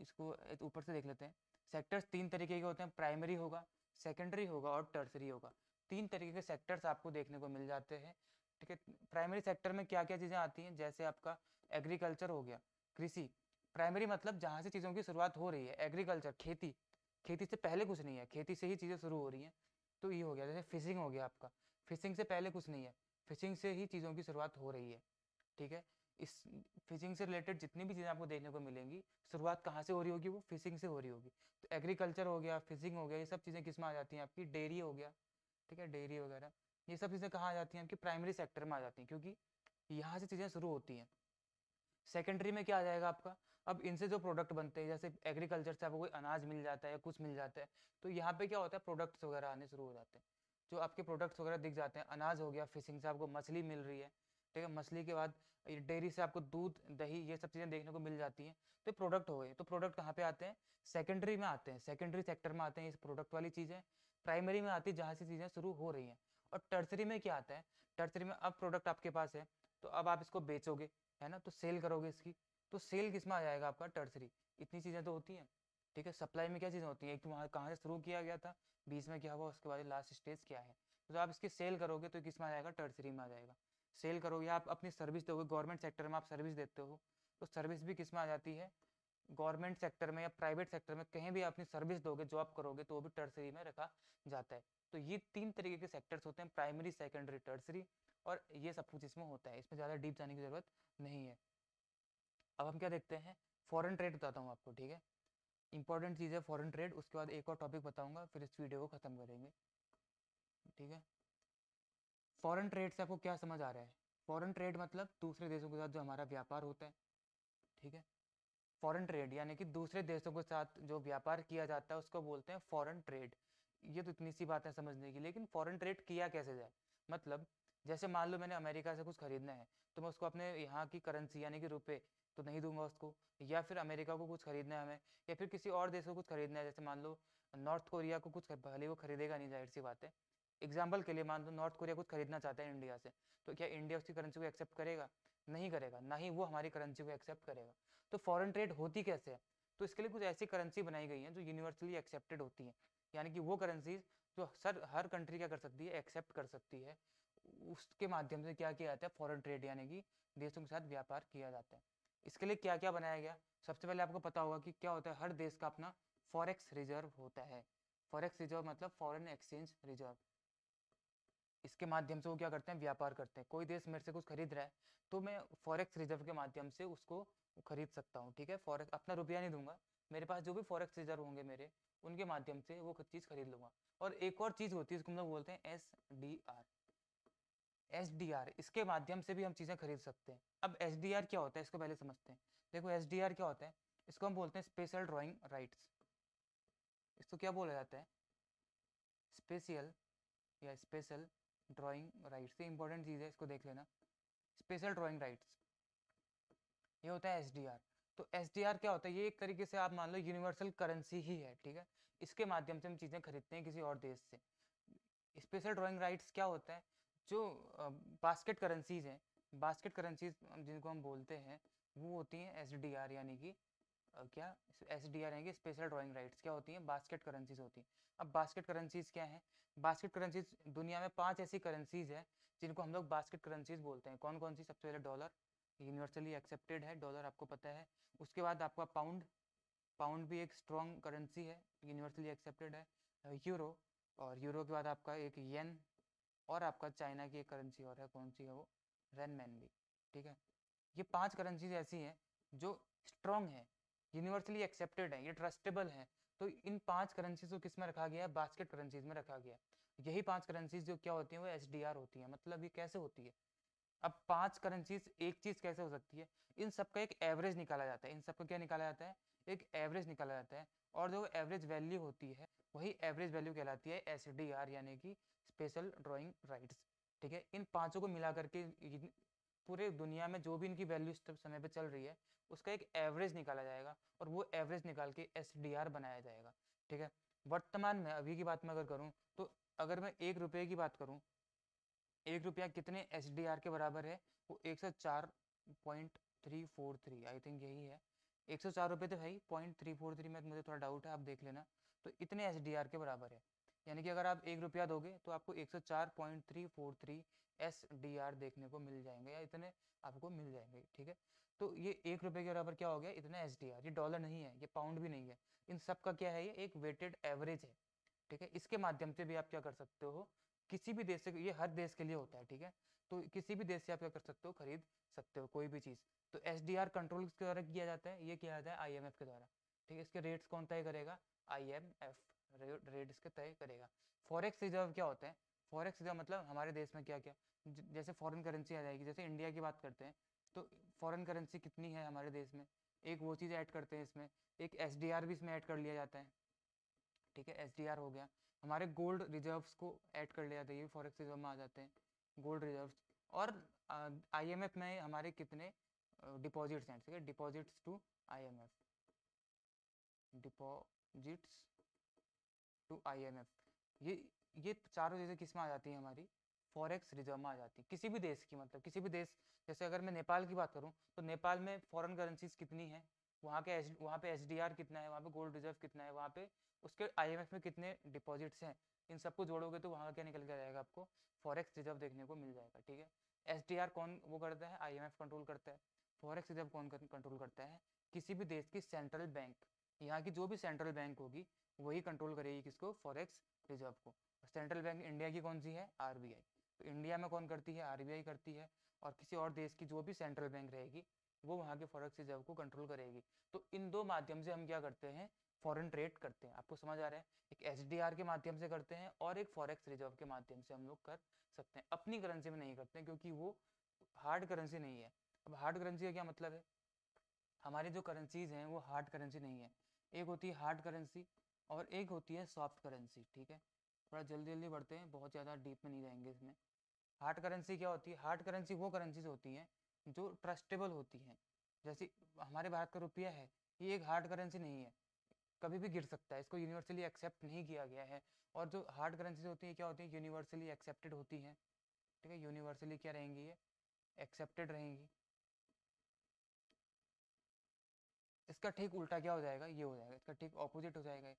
इसको ऊपर से देख लेते हैं। सेक्टर्स तीन तरीके के होते हैं, प्राइमरी होगा, सेकेंडरी होगा और टर्सरी होगा। तीन तरीके के सेक्टर्स आपको देखने को मिल जाते हैं। ठीक है, प्राइमरी सेक्टर में क्या क्या चीज़ें आती हैं, जैसे आपका एग्रीकल्चर हो गया, कृषि। प्राइमरी मतलब जहाँ से चीज़ों की शुरुआत हो रही है, एग्रीकल्चर खेती, खेती से पहले कुछ नहीं है, खेती से ही चीज़ें शुरू हो रही हैं। तो ये हो गया, जैसे फिशिंग हो गया आपका, फिशिंग से पहले कुछ नहीं है, फिशिंग से ही चीज़ों की शुरुआत हो रही है। ठीक है, इस फिशिंग से रिलेटेड जितनी भी चीज़ें आपको देखने को मिलेंगी, शुरुआत कहाँ से हो रही होगी, वो फिशिंग से हो रही होगी। तो एग्रीकल्चर हो गया, फिशिंग हो गया, ये सब चीज़ें किस में आ जाती हैं आपकी, डेयरी हो गया। ठीक है, डेयरी वगैरह, ये सब चीज़ें कहाँ आ जाती हैं आपकी, प्राइमरी सेक्टर में आ जाती हैं, क्योंकि यहाँ से चीज़ें शुरू होती हैं। सेकेंडरी में क्या आ जाएगा आपका, अब इनसे जो प्रोडक्ट बनते हैं, जैसे एग्रीकल्चर से आपको कोई अनाज मिल जाता है या कुछ मिल जाता है, तो यहाँ पे क्या होता है, प्रोडक्ट्स वगैरह आने शुरू हो जाते हैं। जो आपके प्रोडक्ट्स वगैरह दिख जाते हैं, अनाज हो गया, फिशिंग से आपको मछली मिल रही है। ठीक है, मछली के बाद डेयरी से आपको दूध, दही, ये सब चीज़ें देखने को मिल जाती हैं। तो प्रोडक्ट हो गए, तो प्रोडक्ट कहाँ पे आते हैं, सेकेंडरी में आते हैं, सेकेंडरी सेक्टर में आते हैं इस प्रोडक्ट वाली चीज़ें। प्राइमरी में आती है जहाँ से चीज़ें शुरू हो रही हैं। और टर्सरी में क्या आता है, टर्सरी में अब प्रोडक्ट आपके पास है, तो अब आप इसको बेचोगे, है ना, तो सेल करोगे इसकी। तो सेल किस में आ जाएगा आपका, टर्सरी। इतनी चीज़ें तो होती हैं। ठीक है, सप्लाई में क्या चीज़ें होती हैं, एक तो वहाँ कहाँ से शुरू किया गया था, बीच में क्या हुआ, उसके बाद लास्ट स्टेज क्या है। तो आप इसकी सेल करोगे तो किस में आ जाएगा, टर्सरी में आ जाएगा। सेल करोगे, आप अपनी सर्विस दोगे, गवर्नमेंट सेक्टर में आप सर्विस देते हो, तो सर्विस भी किस में आ जाती है, गवर्नमेंट सेक्टर में या प्राइवेट सेक्टर में, कहीं भी अपनी सर्विस दोगे, जॉब करोगे, तो वो भी टर्सरी में रखा जाता है। तो ये तीन तरीके के सेक्टर्स होते हैं, प्राइमरी, सेकेंडरी, टर्सरी। और ये सब कुछ इसमें होता है, इसमें ज़्यादा डीप जाने की जरूरत नहीं है। अब हम क्या देखते हैं, फॉरेन ट्रेड बताता हूँ आपको। ठीक है, इंपॉर्टेंट चीज़ है फॉरेन ट्रेड, उसके बाद एक और टॉपिक बताऊंगा, फिर इस वीडियो को खत्म करेंगे। ठीक है, फॉरेन ट्रेड से आपको क्या समझ आ रहा है, फॉरेन ट्रेड मतलब दूसरे देशों के साथ जो हमारा व्यापार होता है। ठीक है, फॉरेन ट्रेड यानी कि दूसरे देशों के साथ जो व्यापार किया जाता है उसको बोलते हैं फॉरेन ट्रेड। ये तो इतनी सी बात है समझने की, लेकिन फॉरेन ट्रेड किया कैसे जाए, मतलब जैसे मान लो मैंने अमेरिका से कुछ खरीदना है, तो मैं उसको अपने यहाँ की करेंसी यानी कि रुपए तो नहीं दूंगा उसको, या फिर अमेरिका को कुछ खरीदना है हमें, या फिर किसी और देश को कुछ खरीदना है, जैसे मान लो नॉर्थ कोरिया को कुछ, भले वो खरीदेगा नहीं, जाहिर सी बात है। एग्जाम्पल के लिए मान लो नॉर्थ कोरिया कुछ खरीदना चाहता है इंडिया से, तो क्या इंडिया उसकी करेंसी को एक्सेप्ट करेगा, नहीं करेगा, ना ही वो हमारी करेंसी को एक्सेप्ट करेगा। तो फॉरेन ट्रेड होती कैसे है, तो इसके लिए कुछ ऐसी करेंसी बनाई गई है जो यूनिवर्सली एक्सेप्टेड होती है, यानी कि वो करेंसीज जो सर हर कंट्री क्या कर सकती है, एक्सेप्ट कर सकती है, उसके माध्यम से क्या किया जाता है, फॉरेन ट्रेड यानी कि देशों के साथ व्यापार किया जाता है। इसके लिए क्या क्या बनाया गया, सबसे पहले आपको पता होगा कि क्या होता है, हर देश का अपना फॉरेक्स रिजर्व होता है। फॉरेक्स रिजर्व मतलब फॉरेन एक्सचेंज रिजर्व। इसके माध्यम से वो क्या करते हैं, व्यापार करते हैं। कोई देश मेरे से कुछ खरीद रहा है, तो मैं फॉरेक्स रिजर्व के माध्यम से उसको खरीद सकता हूँ। ठीक है, फॉरेक्स अपना रुपया नहीं दूंगा, मेरे पास जो भी फॉरेक्स रिजर्व होंगे मेरे, उनके माध्यम से वो चीज़ खरीद लूंगा। और एक और चीज़ होती है, इसको हम लोग बोलते हैं SDR। SDR, इसके माध्यम से भी हम चीज़ें खरीद सकते हैं। अब SDR क्या होता है, इसको पहले समझते हैं। देखो SDR क्या होता है, इसको हम बोलते हैं स्पेशल ड्रॉइंग राइट्स। इसको क्या बोला जाता है, स्पेशल या स्पेशल ड्राइंग राइट्स। ये इंपॉर्टेंट चीज़ है, इसको देख लेना, स्पेशल ड्राइंग राइट्स, ये होता है SDR। तो SDR क्या होता है, ये एक तरीके से आप मान लो यूनिवर्सल करेंसी ही है। ठीक है, इसके माध्यम से हम चीज़ें खरीदते हैं किसी और देश से। स्पेशल ड्राइंग राइट्स क्या होता है, जो बास्केट करेंसीज हैं, बास्केट करेंसीज जिनको हम बोलते हैं, वो होती हैं SDR, यानी कि क्या SDR यानी कि स्पेशल ड्राइंग राइट्स क्या होती हैं, बास्केट करेंसीज होती हैं। अब बास्केट करेंसीज क्या है, बास्केट करेंसीज दुनिया में 5 ऐसी करेंसीज है जिनको हम लोग बास्केट करेंसीज बोलते हैं। कौन कौन सी, सबसे पहले डॉलर, यूनिवर्सली एक्सेप्टेड है डॉलर, आपको पता है। उसके बाद आपका पाउंड, पाउंड भी एक स्ट्रॉन्ग करेंसी है, यूनिवर्सली एक्सेप्टेड है। यूरो, और यूरो के बाद आपका एक येन, और आपका चाइना की एक करेंसी और है, कौन सी है वो, रेनमैन भी। ठीक है, ये 5 करेंसीज ऐसी हैं जो स्ट्रॉन्ग है, यूनिवर्सली एक्सेप्टेड है, ये ट्रस्टेबल है। तो इन 5 करेंसीज को किस में रखा गया है, बास्केट करेंसीज में रखा गया है। यही 5 करेंसीज जो क्या होती हैं, वो SDR होती हैं। मतलब ये कैसे होती है, अब 5 करेंसीज एक चीज कैसे हो सकती है, इन सबका एक एवरेज निकाला जाता है, इन सबका क्या निकाला जाता है, एक एवरेज निकाला जाता है। और जो एवरेज वैल्यू होती है, वही एवरेज वैल्यू कहलाती है SDR, यानी कि स्पेशल ड्राइंग राइट्स। ठीक है, इन पांचों को मिला करके पूरे दुनिया में जो भी इनकी वैल्यू इस समय पे चल रही है, उसका एक एवरेज निकाला जाएगा, और वो एवरेज निकाल के SDR बनाया जाएगा। ठीक है, वर्तमान में अभी की बात में अगर करूँ, तो अगर मैं 1 रुपये की बात करूँ, 1 रुपया कितने SDR के बराबर है, वो 104 0.343 आई थिंक यही है। 104 रुपये तो है ही, 0.343 में मुझे थोड़ा डाउट है, आप देख लेना। तो इतने एस के बराबर है, यानी कि अगर आप 1 रुपया दोगे तो आपको 104.343 SDR देखने को मिल जाएंगे, या इतने आपको मिल जाएंगे, ठीक है। तो ये 1 रुपये के बराबर क्या हो गया, इतना SDR। ये डॉलर नहीं है, ये पाउंड भी नहीं है, इन सब का क्या है, ये एक वेटेड एवरेज है, ठीक है। इसके माध्यम से भी आप क्या कर सकते हो, किसी भी देश से, ये हर देश के लिए होता है, ठीक है। तो किसी भी देश से आप क्या कर सकते हो, खरीद सकते हो कोई भी चीज़। तो SDR कंट्रोल किसके द्वारा किया जाता है, ये किया जाता है IMF के द्वारा, ठीक है। इसके रेट्स कौन तय करेगा, IMF रेट इसके तय करेगा। फॉरेक्स रिजर्व क्या होता है, फॉरेक्स रिजर्व मतलब हमारे देश में क्या क्या, जैसे फॉरेन करेंसी आ जाएगी, जैसे इंडिया की बात करते हैं तो फॉरेन करेंसी कितनी है हमारे देश में, एक वो चीज़ ऐड करते हैं इसमें, एक SDR भी इसमें ऐड कर लिया जाता है, ठीक है। SDR हो गया, हमारे गोल्ड रिजर्व्स को ऐड कर लिया जाता है, ये फॉरेक्स रिजर्व में आ जाते हैं, गोल्ड रिजर्व्स। और IMF में हमारे कितने डिपॉजिट्स हैं, ठीक है, deposits to IMF, deposits to IMF, ये चारों चीज़ें किस में आ जाती हैं, हमारी फॉरेक्स रिजर्व में आ जाती है, किसी भी देश की, मतलब किसी भी देश। जैसे अगर मैं नेपाल की बात करूं तो नेपाल में फॉरेन करेंसीज कितनी है, वहाँ पे SDR कितना है, वहाँ पे गोल्ड रिजर्व कितना है, वहाँ पे उसके IMF में कितने डिपॉजिट्स हैं, इन सबको जोड़ोगे तो वहाँ का क्या निकल के जाएगा, आपको फॉरेक्स रिजर्व देखने को मिल जाएगा, ठीक है। SDR कौन वो करता है, IMF कंट्रोल करता है। फॉरेक्स रिजर्व कौन कंट्रोल करता है, किसी भी देश की सेंट्रल बैंक, यहाँ की जो भी सेंट्रल बैंक होगी वही कंट्रोल करेगी किसको, फॉरेक्स रिजर्व को। सेंट्रल बैंक इंडिया की कौन सी है, RBI। तो इंडिया में कौन करती है, RBI करती है। और किसी और देश की जो भी सेंट्रल बैंक रहेगी वो वहाँ के फॉरेक्स रिजर्व को कंट्रोल करेगी। तो इन दो माध्यम से हम क्या करते हैं, फॉरेन ट्रेड करते हैं। आपको समझ आ रहा है, एक SDR के माध्यम से करते हैं और एक फॉरेक्स रिजर्व के माध्यम से हम लोग कर सकते हैं। अपनी करेंसी में नहीं करते हैं क्योंकि वो हार्ड करेंसी नहीं है। अब हार्ड करेंसी का क्या मतलब है, हमारी जो करेंसीज हैं वो हार्ड करेंसी नहीं है। एक होती है हार्ड करेंसी और एक होती है सॉफ्ट करेंसी, ठीक है। थोड़ा जल्दी जल्दी बढ़ते हैं, बहुत ज़्यादा डीप में नहीं जाएंगे इसमें। हार्ड करेंसी क्या होती है, हार्ड करेंसी वो करेंसीज होती हैं जो ट्रस्टेबल होती हैं। जैसे हमारे भारत का रुपया है, ये एक हार्ड करेंसी नहीं है, कभी भी गिर सकता है, इसको यूनिवर्सली एक्सेप्ट नहीं किया गया है। और जो हार्ड करेंसीज होती हैं क्या होती है, यूनिवर्सली एक्सेप्टेड होती हैं, ठीक है। यूनिवर्सली क्या रहेंगी, ये एक्सेप्टेड रहेंगी। इसका ठीक उल्टा क्या हो जाएगा, ये हो जाएगा, इसका ठीक ऑपोजिट हो जाएगा।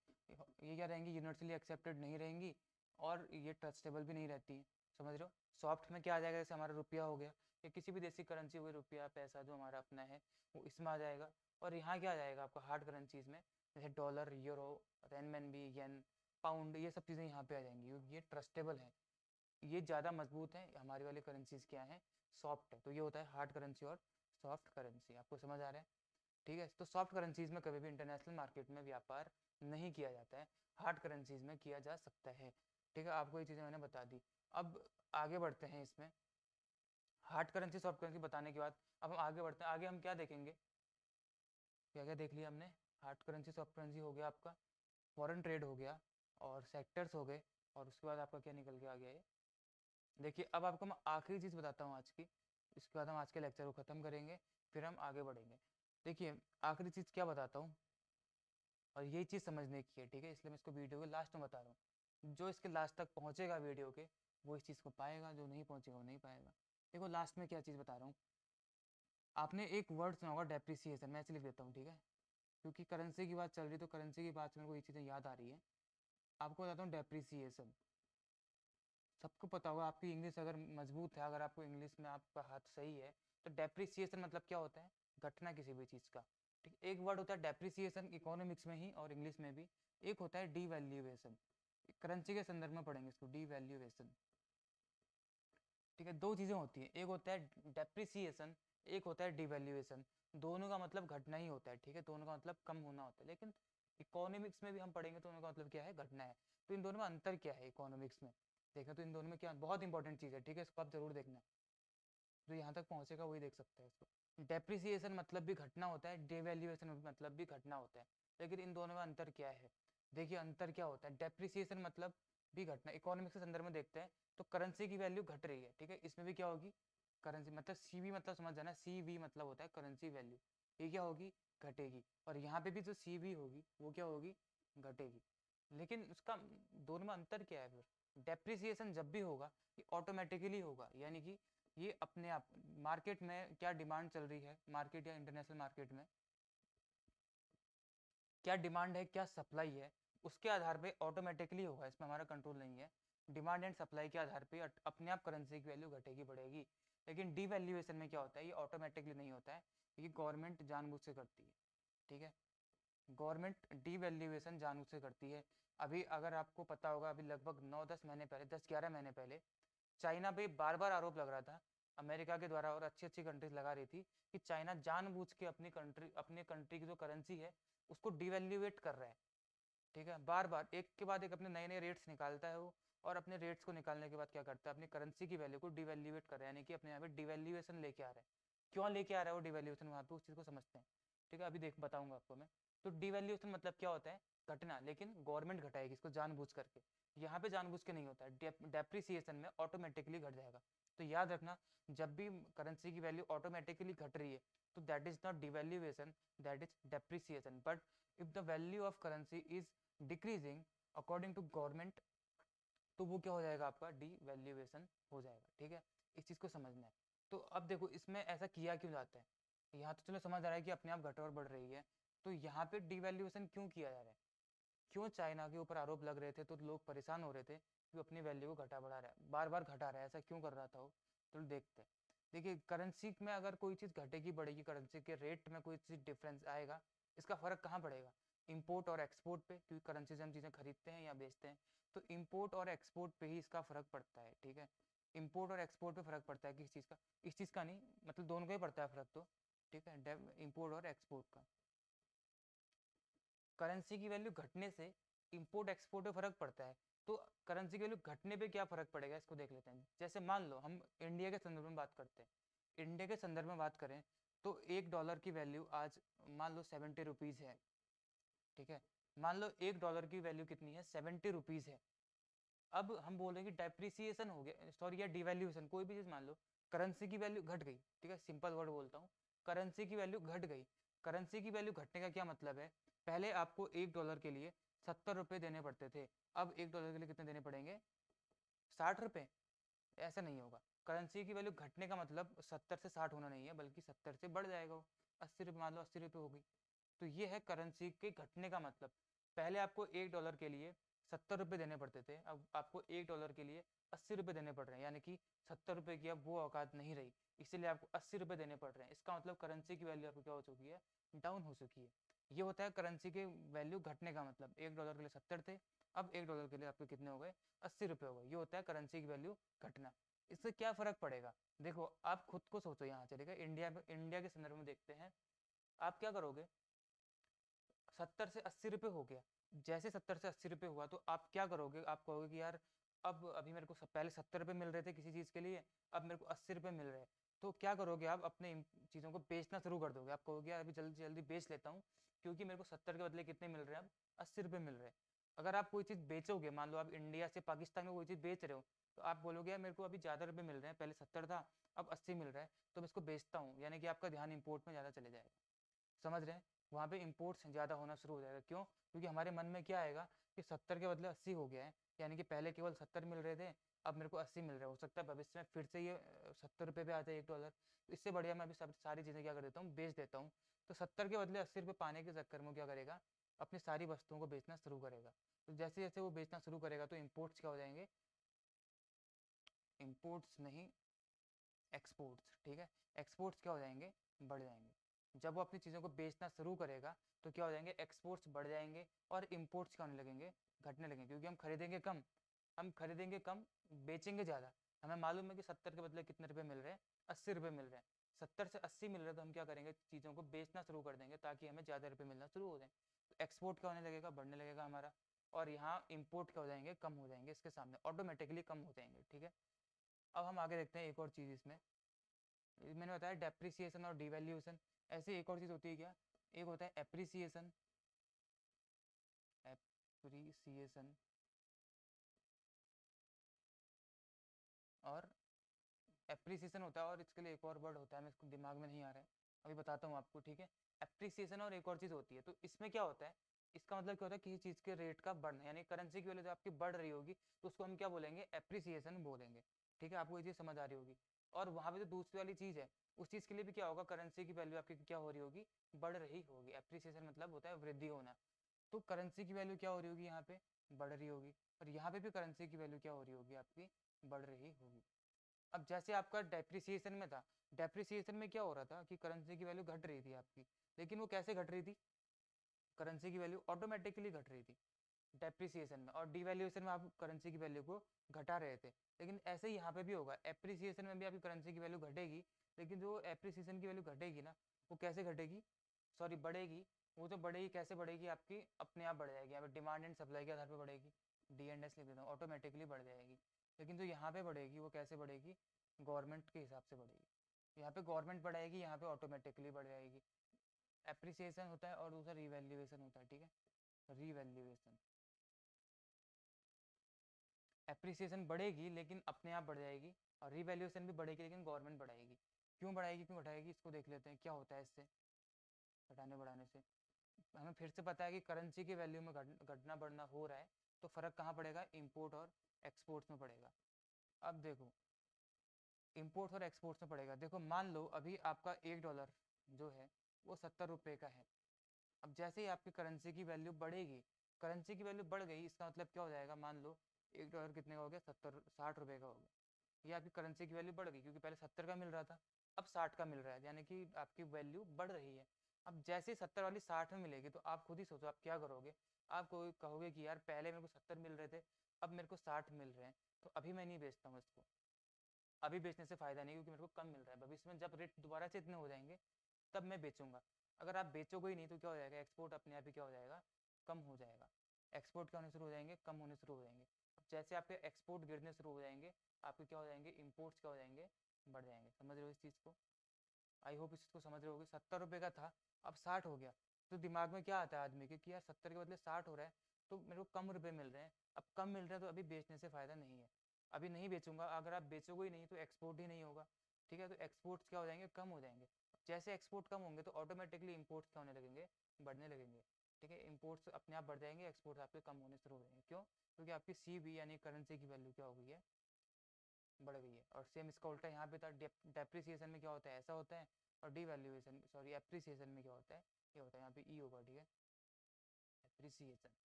ये क्या रहेंगी, यूनिवर्सली एक्सेप्टेड नहीं रहेंगी और ये ट्रस्टेबल भी नहीं रहती है, समझ रहे हो। सॉफ्ट में क्या आ जाएगा, जैसे हमारा रुपया हो गया या किसी भी देश की करेंसी हुई, रुपया पैसा जो हमारा अपना है वो इसमें आ जाएगा। और यहाँ क्या आ जाएगा आपका हार्ड करेंसीज में, जैसे डॉलर, यूरो, रेनमिनबी, येन, पाउंड, ये सब चीज़ें यहाँ पे आ जाएंगी क्योंकि ये ट्रस्टेबल है, ये ज़्यादा मजबूत है। हमारी वाली करेंसीज क्या है, सॉफ्ट है। तो ये होता है हार्ड करेंसी और सॉफ्ट करेंसी, आपको समझ आ रहा है, ठीक है। तो सॉफ्ट करेंसीज में कभी भी इंटरनेशनल मार्केट में व्यापार नहीं किया जाता है, हार्ड करेंसीज में किया जा सकता है, ठीक है। आपको ये चीज़ें मैंने बता दी। अब आगे बढ़ते हैं इसमें, हार्ड करेंसी सॉफ्ट करेंसी बताने के बाद अब हम आगे बढ़ते हैं। आगे हम क्या देखेंगे, क्या क्या देख लिया हमने, हार्ड करेंसी सॉफ्ट करेंसी हो गया आपका, फॉरेन ट्रेड हो गया और सेक्टर्स हो गए, और उसके बाद आपका क्या निकल के आ गया ये देखिए। अब आपको मैं आखिरी चीज़ बताता हूँ आज की, इसके बाद हम आज के लेक्चर को ख़त्म करेंगे, फिर हम आगे बढ़ेंगे। देखिए आखिरी चीज़ क्या बताता हूँ, और यही चीज़ समझने की है, ठीक है, इसलिए मैं इसको वीडियो के लास्ट में बता रहा हूँ। जो इसके लास्ट तक पहुँचेगा वीडियो के, वो इस चीज़ को पाएगा, जो नहीं पहुँचेगा वो नहीं पाएगा। देखो लास्ट में क्या चीज़ बता रहा हूँ, आपने एक वर्ड सुना होगा डेप्रिसिएशन, मैं लिख देता हूँ, ठीक है, क्योंकि करेंसी की बात चल रही है तो करेंसी की बात से मेरे को ये चीज़ें याद आ रही है। आपको बताता हूँ डेप्रिसिएशन, सबको पता होगा, आपकी इंग्लिश अगर मजबूत है, अगर आपको इंग्लिश में आपका हाथ सही है, तो डेप्रिसिएशन मतलब क्या होता है, घटना किसी भी चीज़ का, ठीक। एक वर्ड होता है डेप्रिसिएशन इकोनॉमिक्स में ही और इंग्लिश में भी, एक होता है डीवैल्यूएशन, करेंसी के संदर्भ में पढ़ेंगे इसको, डीवैल्यूएशन, ठीक है। दो चीज़ें होती हैं, एक होता है डेप्रिसिएशन, एक होता है डिवैल्यूएशन, दोनों का मतलब घटना ही होता है, ठीक है, दोनों का मतलब कम होना होता है। लेकिन इकोनॉमिक्स में भी हम पढ़ेंगे तो दोनों का मतलब क्या है, घटना है। तो इन दोनों में अंतर क्या है इकोनॉमिक्स में, देखा तो इन दोनों में क्या बहुत इंपॉर्टेंट चीज़ है, ठीक है, इसको आप जरूर देखना, जो यहाँ तक पहुँचेगा वही देख सकता है इसको। डेप्रिसिएशन मतलब भी घटना होता है, डिवैल्यूएशन मतलब भी घटना होता है, लेकिन इन दोनों में अंतर क्या है, देखिए अंतर क्या होता है। डेप्रिसिएशन मतलब भी घटना, इकोनॉमिक्स के संदर्भ में देखते हैं तो करेंसी की वैल्यू घट रही है, ठीक है, इसमें भी क्या होगी, करेंसी मतलब CV मतलब समझ जाना, CV मतलब होता है करेंसी वैल्यू, ये क्या होगी, घटेगी। और यहाँ पे भी जो CV होगी वो क्या होगी, घटेगी। लेकिन उसका दोनों में अंतर क्या है फिर, डेप्रिसिएशन जब भी होगा ये ऑटोमेटिकली होगा, यानी कि ये अपने आप मार्केट में क्या डिमांड चल रही है, मार्केट या इंटरनेशनल मार्केट में क्या डिमांड है, क्या सप्लाई है, उसके आधार पे ऑटोमेटिकली होगा, इसमें हमारा कंट्रोल नहीं है। डिमांड एंड सप्लाई के आधार पे अपने आप करेंसी की वैल्यू घटेगी बढ़ेगी। लेकिन डीवैल्यूएशन में क्या होता है, ये ऑटोमेटिकली नहीं होता है, ये गवर्नमेंट जानबूझ से करती है। ठीक है, गवर्नमेंट डीवैल्यूएशन जानबूझ से करती है। अभी अगर आपको पता होगा, अभी लगभग 9-10 महीने पहले, 10-11 महीने पहले चाइना पे बार बार आरोप लग रहा था अमेरिका के द्वारा, और अच्छी अच्छी कंट्रीज लगा रही थी कि चाइना जानबूझ के अपनी कंट्री की जो करेंसी है उसको डिवैल्यूएट कर रहा है। ठीक है, बार बार एक के बाद एक अपने नए नए रेट्स निकालता है वो, और अपने रेट्स को निकालने के बाद क्या करता है, अपनी करेंसी की वैल्यू को डिवैल्यूएट कर रहा है, यानी कि अपने यहाँ पे डिवैल्यूएशन लेके आ रहा है। क्यों लेके आ रहा है वो डिवैल्यूएशन, वहाँ पे उस चीज़ को समझते हैं। ठीक है, अभी देख बताऊंगा आपको मैं। तो डिवैल्यूएशन मतलब क्या होता है, घटना, लेकिन गवर्नमेंट घटाएगी इसको जानबूझ करके। यहाँ पे जानबूझ के नहीं होता है, डेप्रिसिएशन में ऑटोमेटिकली घट जाएगा। तो याद रखना, जब भी करेंसी की वैल्यू ऑटोमेटिकली घट रही है तो that is not devaluation, that is depreciation. But if the value of currency is decreasing according to government, तो वो क्या हो जाएगा, आपका डीवैल्यूएशन हो जाएगा। ठीक है, इस चीज़ को समझना है। तो अब देखो इसमें ऐसा किया क्यों जाता है, यहाँ तो चलो समझ आ रहा है कि अपने आप घट और बढ़ रही है, तो यहाँ पे डीवैल्यूएशन क्यों किया जा रहा है, क्यों चाइना के ऊपर आरोप लग रहे थे तो लोग परेशान हो रहे थे कि अपनी वैल्यू को घटा बढ़ा रहा है, बार बार घटा रहा है, ऐसा क्यों कर रहा था वो। तो देखते हैं। देखिए, करेंसी में अगर कोई चीज़ घटेगी बढ़ेगी, करेंसी के रेट में कोई चीज़ डिफरेंस आएगा, इसका फर्क कहाँ पड़ेगा, इंपोर्ट और एक्सपोर्ट पे, क्योंकि करेंसी से हम चीज़ें खरीदते हैं या बेचते हैं, तो इंपोर्ट और एक्सपोर्ट पे ही इसका फर्क पड़ता है। ठीक है, इंपोर्ट और एक्सपोर्ट पे फर्क पड़ता है किस चीज़ का, इस चीज़ का नहीं, मतलब दोनों का ही पड़ता है फर्क तो। ठीक है, इंपोर्ट और एक्सपोर्ट का। करेंसी की वैल्यू घटने से इंपोर्ट एक्सपोर्ट पे फर्क पड़ता है, तो करेंसी की वैल्यू घटने पे क्या फर्क पड़ेगा इसको देख लेते हैं। जैसे मान लो हम इंडिया के संदर्भ में बात करते हैं, इंडिया के संदर्भ में बात करें तो $1 की वैल्यू आज मान लो 70 रुपीज़ है। ठीक है, मान लो $1 की वैल्यू कितनी है, 70 रुपीज़ है। अब हम बोलेंगे डेप्रिसिएशन हो गया, सॉरी, या डिवैल्यूएशन, कोई भी चीज़ मान लो, करेंसी की वैल्यू घट गई। ठीक है, सिंपल वर्ड बोलता हूँ, करेंसी की वैल्यू घट गई। करेंसी की वैल्यू घटने का क्या मतलब है, पहले आपको $1 के लिए 70 रुपये देने पड़ते थे, अब $1 के लिए कितने देने पड़ेंगे, 60 रुपये। ऐसा नहीं होगा, करेंसी की वैल्यू घटने का मतलब 70 से 60 होना नहीं है, बल्कि 70 से बढ़ जाएगा वो, 80 रुपये, मान लो 80 रुपये हो गई। तो ये है करेंसी के घटने का मतलब। पहले आपको $1 के लिए 70 रुपये देने पड़ते थे, अब आपको $1 के लिए 80 रुपये देने पड़ रहे हैं, यानी कि 70 रुपये की अब वो औकात नहीं रही, इसीलिए आपको 80 रुपये देने पड़ रहे हैं। इसका मतलब करेंसी की वैल्यू आपको क्या हो चुकी है, डाउन हो चुकी है। ये होता है करेंसी के वैल्यू घटने का मतलब, $1 के लिए 70 थे, अब $1 के लिए आपके कितने हो गए, 80 रुपये हो गए। ये होता है करेंसी की वैल्यू घटना। इससे क्या फर्क पड़ेगा, देखो आप खुद को सोचो, यहाँ चलेगा इंडिया के संदर्भ में देखते हैं। आप क्या करोगे, 70 से 80 रुपये हो गया, जैसे 70 से 80 रुपये हुआ तो आप क्या करोगे, आप कहोगे कि यार अब अभी मेरे को पहले 70 रुपये मिल रहे थे किसी चीज़ के लिए, अब मेरे को 80 रुपये मिल रहे हैं। तो क्या करोगे, आप अपने चीज़ों को बेचना शुरू कर दोगे, आप कहोगे यार अभी जल्दी जल्दी बेच लेता हूँ, क्योंकि मेरे को 70 के बदले कितने मिल रहे हैं, अब 80 रुपये मिल रहे हैं। अगर आप कोई चीज़ बेचोगे, मान लो आप इंडिया से पाकिस्तान में कोई चीज़ बेच रहे हो, तो आप बोलोगे यार मेरे को अभी ज़्यादा रुपये मिल रहे हैं, पहले 70 था अब 80 मिल रहा है, तो मैं इसको बेचता हूँ, यानी कि आपका ध्यान इंपोर्ट में ज़्यादा चले जाएगा। समझ रहे हैं, वहाँ पे इम्पोर्ट्स ज़्यादा होना शुरू हो जाएगा। क्यों, क्योंकि हमारे मन में क्या आएगा कि 70 के बदले 80 हो गया है, यानी कि पहले केवल 70 मिल रहे थे, अब मेरे को 80 मिल रहा है। हो सकता है भविष्य में फिर से ये 70 रुपये पे आ जाए $1। तो इससे बढ़िया मैं अभी सब सारी चीज़ें क्या कर देता हूँ, बेच देता हूँ। तो 70 के बदले 80 रुपये पाने के चक्कर में क्या करेगा, अपनी सारी वस्तुओं को बेचना शुरू करेगा। तो जैसे जैसे वो बेचना शुरू करेगा तो इम्पोर्ट्स क्या हो जाएंगे, इम्पोर्ट्स नहीं, एक्सपोर्ट्स। ठीक है, एक्सपोर्ट्स क्या हो जाएंगे, बढ़ जाएंगे। जब वो अपनी चीज़ों को बेचना शुरू करेगा तो क्या हो जाएंगे, एक्सपोर्ट्स बढ़ जाएंगे, और इम्पोर्ट्स क्या होने लगेंगे, घटने लगेंगे, क्योंकि हम खरीदेंगे कम, बेचेंगे ज़्यादा। हमें मालूम है कि 70 के बदले कितने रुपए मिल रहे हैं, 80 रुपये मिल रहे हैं। 70 से 80 मिल रहे हैं तो हम क्या करेंगे, चीज़ों को बेचना शुरू कर देंगे ताकि हमें ज़्यादा रुपये मिलना शुरू हो जाए। तो एक्सपोर्ट क्या होने लगेगा, बढ़ने लगेगा हमारा, और यहाँ इम्पोर्ट क्या हो जाएंगे, कम हो जाएंगे, इसके सामने ऑटोमेटिकली कम हो जाएंगे। ठीक है, अब हम आगे देखते हैं एक और चीज़ इसमें। मैंने बताया डेप्रिसिएशन और डिवैल्यूएशन, ऐसे एक और चीज़ होती है क्या, एक होता है एप्रिसिएशन, एप्रिसिएशन और एप्रिसिएशन होता है, और इसके लिए एक और वर्ड होता है, मैं इसको दिमाग में नहीं आ रहा है, अभी बताता हूँ आपको। ठीक है, एप्रिसिएशन और एक और चीज़ होती है, तो इसमें क्या होता है, इसका मतलब क्या होता है, किसी चीज़ के रेट का बढ़ना, यानी करेंसी की वैल्यू जब आपकी बढ़ रही होगी तो उसको हम क्या बोलेंगे, एप्रिसिएशन बोलेंगे। ठीक है, आपको ये चीज़ समझ आ रही होगी। और वहां पे जो दूसरी वाली चीज है उस चीज के लिए भी क्या होगा, करेंसी की वैल्यू आपकी क्या हो रही होगी, बढ़ रही होगी। एप्रिसिएशन मतलब होता है वृद्धि होना। तो करेंसी की वैल्यू क्या हो रही होगी, यहाँ पे बढ़ रही होगी, और यहाँ पे भी करेंसी की वैल्यू क्या हो रही होगी, आपकी बढ़ रही होगी। अब जैसे आपका डेप्रिसिएशन में था, डेप्रिसिएशन में क्या हो रहा था कि करेंसी की वैल्यू घट रही थी आपकी, लेकिन वो कैसे घट रही थी, करेंसी की वैल्यू ऑटोमेटिकली घट रही थी डेप्रिसिएशन में, और डिवैल्यूएशन में आप करेंसी की वैल्यू को घटा रहे थे। लेकिन ऐसे ही यहाँ पे भी होगा, एप्रिसिएशन में भी आपकी करेंसी की वैल्यू घटेगी, लेकिन जो एप्रिसिएशन की वैल्यू घटेगी ना, वो कैसे घटेगी, सॉरी बढ़ेगी। वो तो बढ़ेगी, कैसे बढ़ेगी, आपकी अपने आप बढ़ जाएगी, यहाँ पे डिमांड एंड सप्लाई के आधार पर बढ़ेगी, DNS लिख देता हूँ, ऑटोमेटिकली बढ़ जाएगी। लेकिन जो यहाँ पे बढ़ेगी वो कैसे बढ़ेगी, गवर्नमेंट के हिसाब से बढ़ेगी। यहाँ पे गवर्नमेंट बढ़ाएगी, यहाँ पे ऑटोमेटिकली बढ़ जाएगी। एप्रिसिएशन होता है और दूसरा रिवैल्यूएशन होता है, ठीक है, रिवैल्यूएशन। एप्रिसिएशन बढ़ेगी लेकिन अपने आप बढ़ जाएगी, और रिवैल्यूएशन भी बढ़ेगी लेकिन गवर्नमेंट बढ़ाएगी। क्यों बढ़ाएगी, क्यों घटाएगी, इसको देख लेते हैं क्या होता है इससे, घटाने बढ़ाने से। हमें फिर से पता है कि करेंसी की वैल्यू में घटना बढ़ना हो रहा है, तो फर्क कहाँ पड़ेगा, इंपोर्ट और एक्सपोर्ट्स में पड़ेगा। अब देखो इंपोर्ट्स और एक्सपोर्ट्स में पड़ेगा। देखो मान लो अभी आपका $1 जो है वो 70 रुपये का है। अब जैसे ही आपकी करेंसी की वैल्यू बढ़ेगी, करेंसी की वैल्यू बढ़ गई, इसका मतलब क्या हो जाएगा, मान लो $1 कितने का हो गया, 60 रुपये का हो गया। ये आपकी करेंसी की वैल्यू बढ़ गई, क्योंकि पहले 70 का मिल रहा था, अब 60 का मिल रहा है, यानी कि आपकी वैल्यू बढ़ रही है। अब जैसे ही 70 वाली 60 में मिलेगी, तो आप खुद ही सोचो आप क्या करोगे। आप कहोगे कि यार पहले मेरे को 70 मिल रहे थे, अब मेरे को 60 मिल रहे हैं, तो अभी मैं नहीं बेचता हूँ इसको। अभी बेचने से फायदा नहीं, क्योंकि मेरे को कम मिल रहा है। भविष्य में जब रेट दोबारा से इतने हो जाएंगे, तब मैं बेचूंगा। अगर आप बेचोगे ही नहीं, तो क्या हो जाएगा, एक्सपोर्ट अपने आप ही क्या हो जाएगा, कम हो जाएगा। एक्सपोर्ट क्या होने शुरू हो जाएंगे, कम होने शुरू हो जाएंगे। अब जैसे आपके एक्सपोर्ट गिरने शुरू हो जाएंगे, आपके क्या हो जाएंगे, इम्पोर्ट्स क्या हो जाएंगे, बढ़ जाएंगे। समझ रहे हो इस चीज़ को, आई होप इस चीज़ को समझ रहे होगे। 70 रुपये का था, अब 60 हो गया, तो दिमाग में क्या आता है आदमी के कि यार 70 के बदले 60 हो रहा है, तो मेरे को कम रुपए मिल रहे हैं। अब कम मिल रहा है तो अभी बेचने से फायदा नहीं है, अभी नहीं बेचूंगा। अगर आप बेचोगे ही नहीं तो एक्सपोर्ट ही नहीं होगा, ठीक है, तो एक्सपोर्ट्स क्या हो जाएंगे, कम हो जाएंगे। जैसे एक्सपोर्ट कम होंगे तो ऑटोमेटिकली इम्पोर्ट्स क्या होने लगेंगे, बढ़ने लगेंगे, ठीक है। इम्पोर्ट्स अपने आप बढ़ जाएंगे, एक्सपोर्ट्स आपके कम होने शुरू हो जाएंगे। क्यों, क्योंकि आपकी CB यानी करेंसी की वैल्यू क्या हो गई है, बढ़ गई है। और सेम इसका उल्टा यहाँ पे था, डेप्रिसिएशन में क्या होता है, ऐसा होता है, और डिवैल्यूएशन सॉरी एप्रिसिएशन में क्या होता है, ये होता है, यहाँ पे ई होगा, ठीक है, एप्रिसिएशन।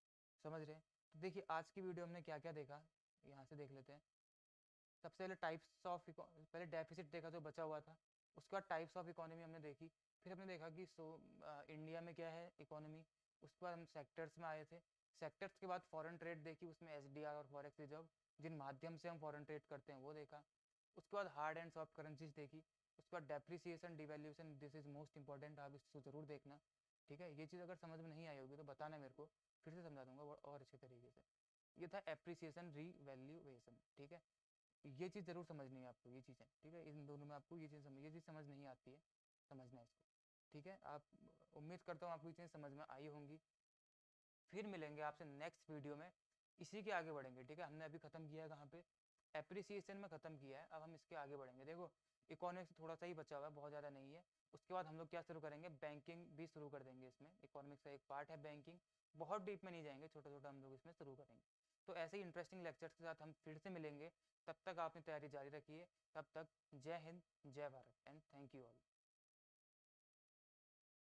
समझ रहे हैं। तो देखिए आज की वीडियो हमने क्या क्या देखा, यहाँ से देख लेते हैं। सबसे पहले टाइप्स ऑफ, पहले डेफिसिट देखा जो बचा हुआ था, उसके बाद टाइप्स ऑफ इकोनॉमी हमने देखी, फिर हमने देखा कि इंडिया में क्या है इकोनॉमी, उसके बाद हम सेक्टर्स में आए थे। सेक्टर्स के बाद फॉरेन ट्रेड देखी, उसमें SDR और फॉरेक्स रिजर्व जिन माध्यम से हम फॉरेन ट्रेड करते हैं वो देखा। उसके बाद हार्ड एंड सॉफ्ट करेंसीज देखी। उसके बाद depreciation devaluation, this is most important, आप इसको जरूर देखना, ठीक है। ये चीज़ अगर समझ में नहीं आई होगी तो बताना मेरे को, फिर से समझा दूंगा और अच्छे तरीके से। ये था एप्रिसिएशन रीवैल्यूएशन, ठीक है। ये चीज़ जरूर समझनी है आपको, ये चीज़ें, ठीक है। इन दोनों में आपको ये चीज़ समझ नहीं आती है, समझना है इसको, ठीक है। आप, उम्मीद करता हूँ आपको ये चीज़ें समझ में आई होंगी। फिर मिलेंगे आपसे नेक्स्ट वीडियो में, इसी के आगे बढ़ेंगे, ठीक है। हमने अभी खत्म किया है कहाँ पे, एप्रिसिएशन में खत्म किया है, अब हम इसके आगे बढ़ेंगे। देखो इकोनॉमिक्स थोड़ा सा ही बचा हुआ है, बहुत ज़्यादा नहीं है। उसके बाद हम लोग क्या शुरू करेंगे, बैंकिंग भी शुरू कर देंगे इसमें, इकोनॉमिक्स का एक पार्ट है बैंकिंग। बहुत डीप में नहीं जाएंगे, छोटा छोटा हम लोग इसमें शुरू करेंगे। तो ऐसे ही इंटरेस्टिंग लेक्चर्स के साथ हम फिर से मिलेंगे। तब तक आपने तैयारी जारी रखिए, तब तक जय हिंद, जय Bharat, and thank you all.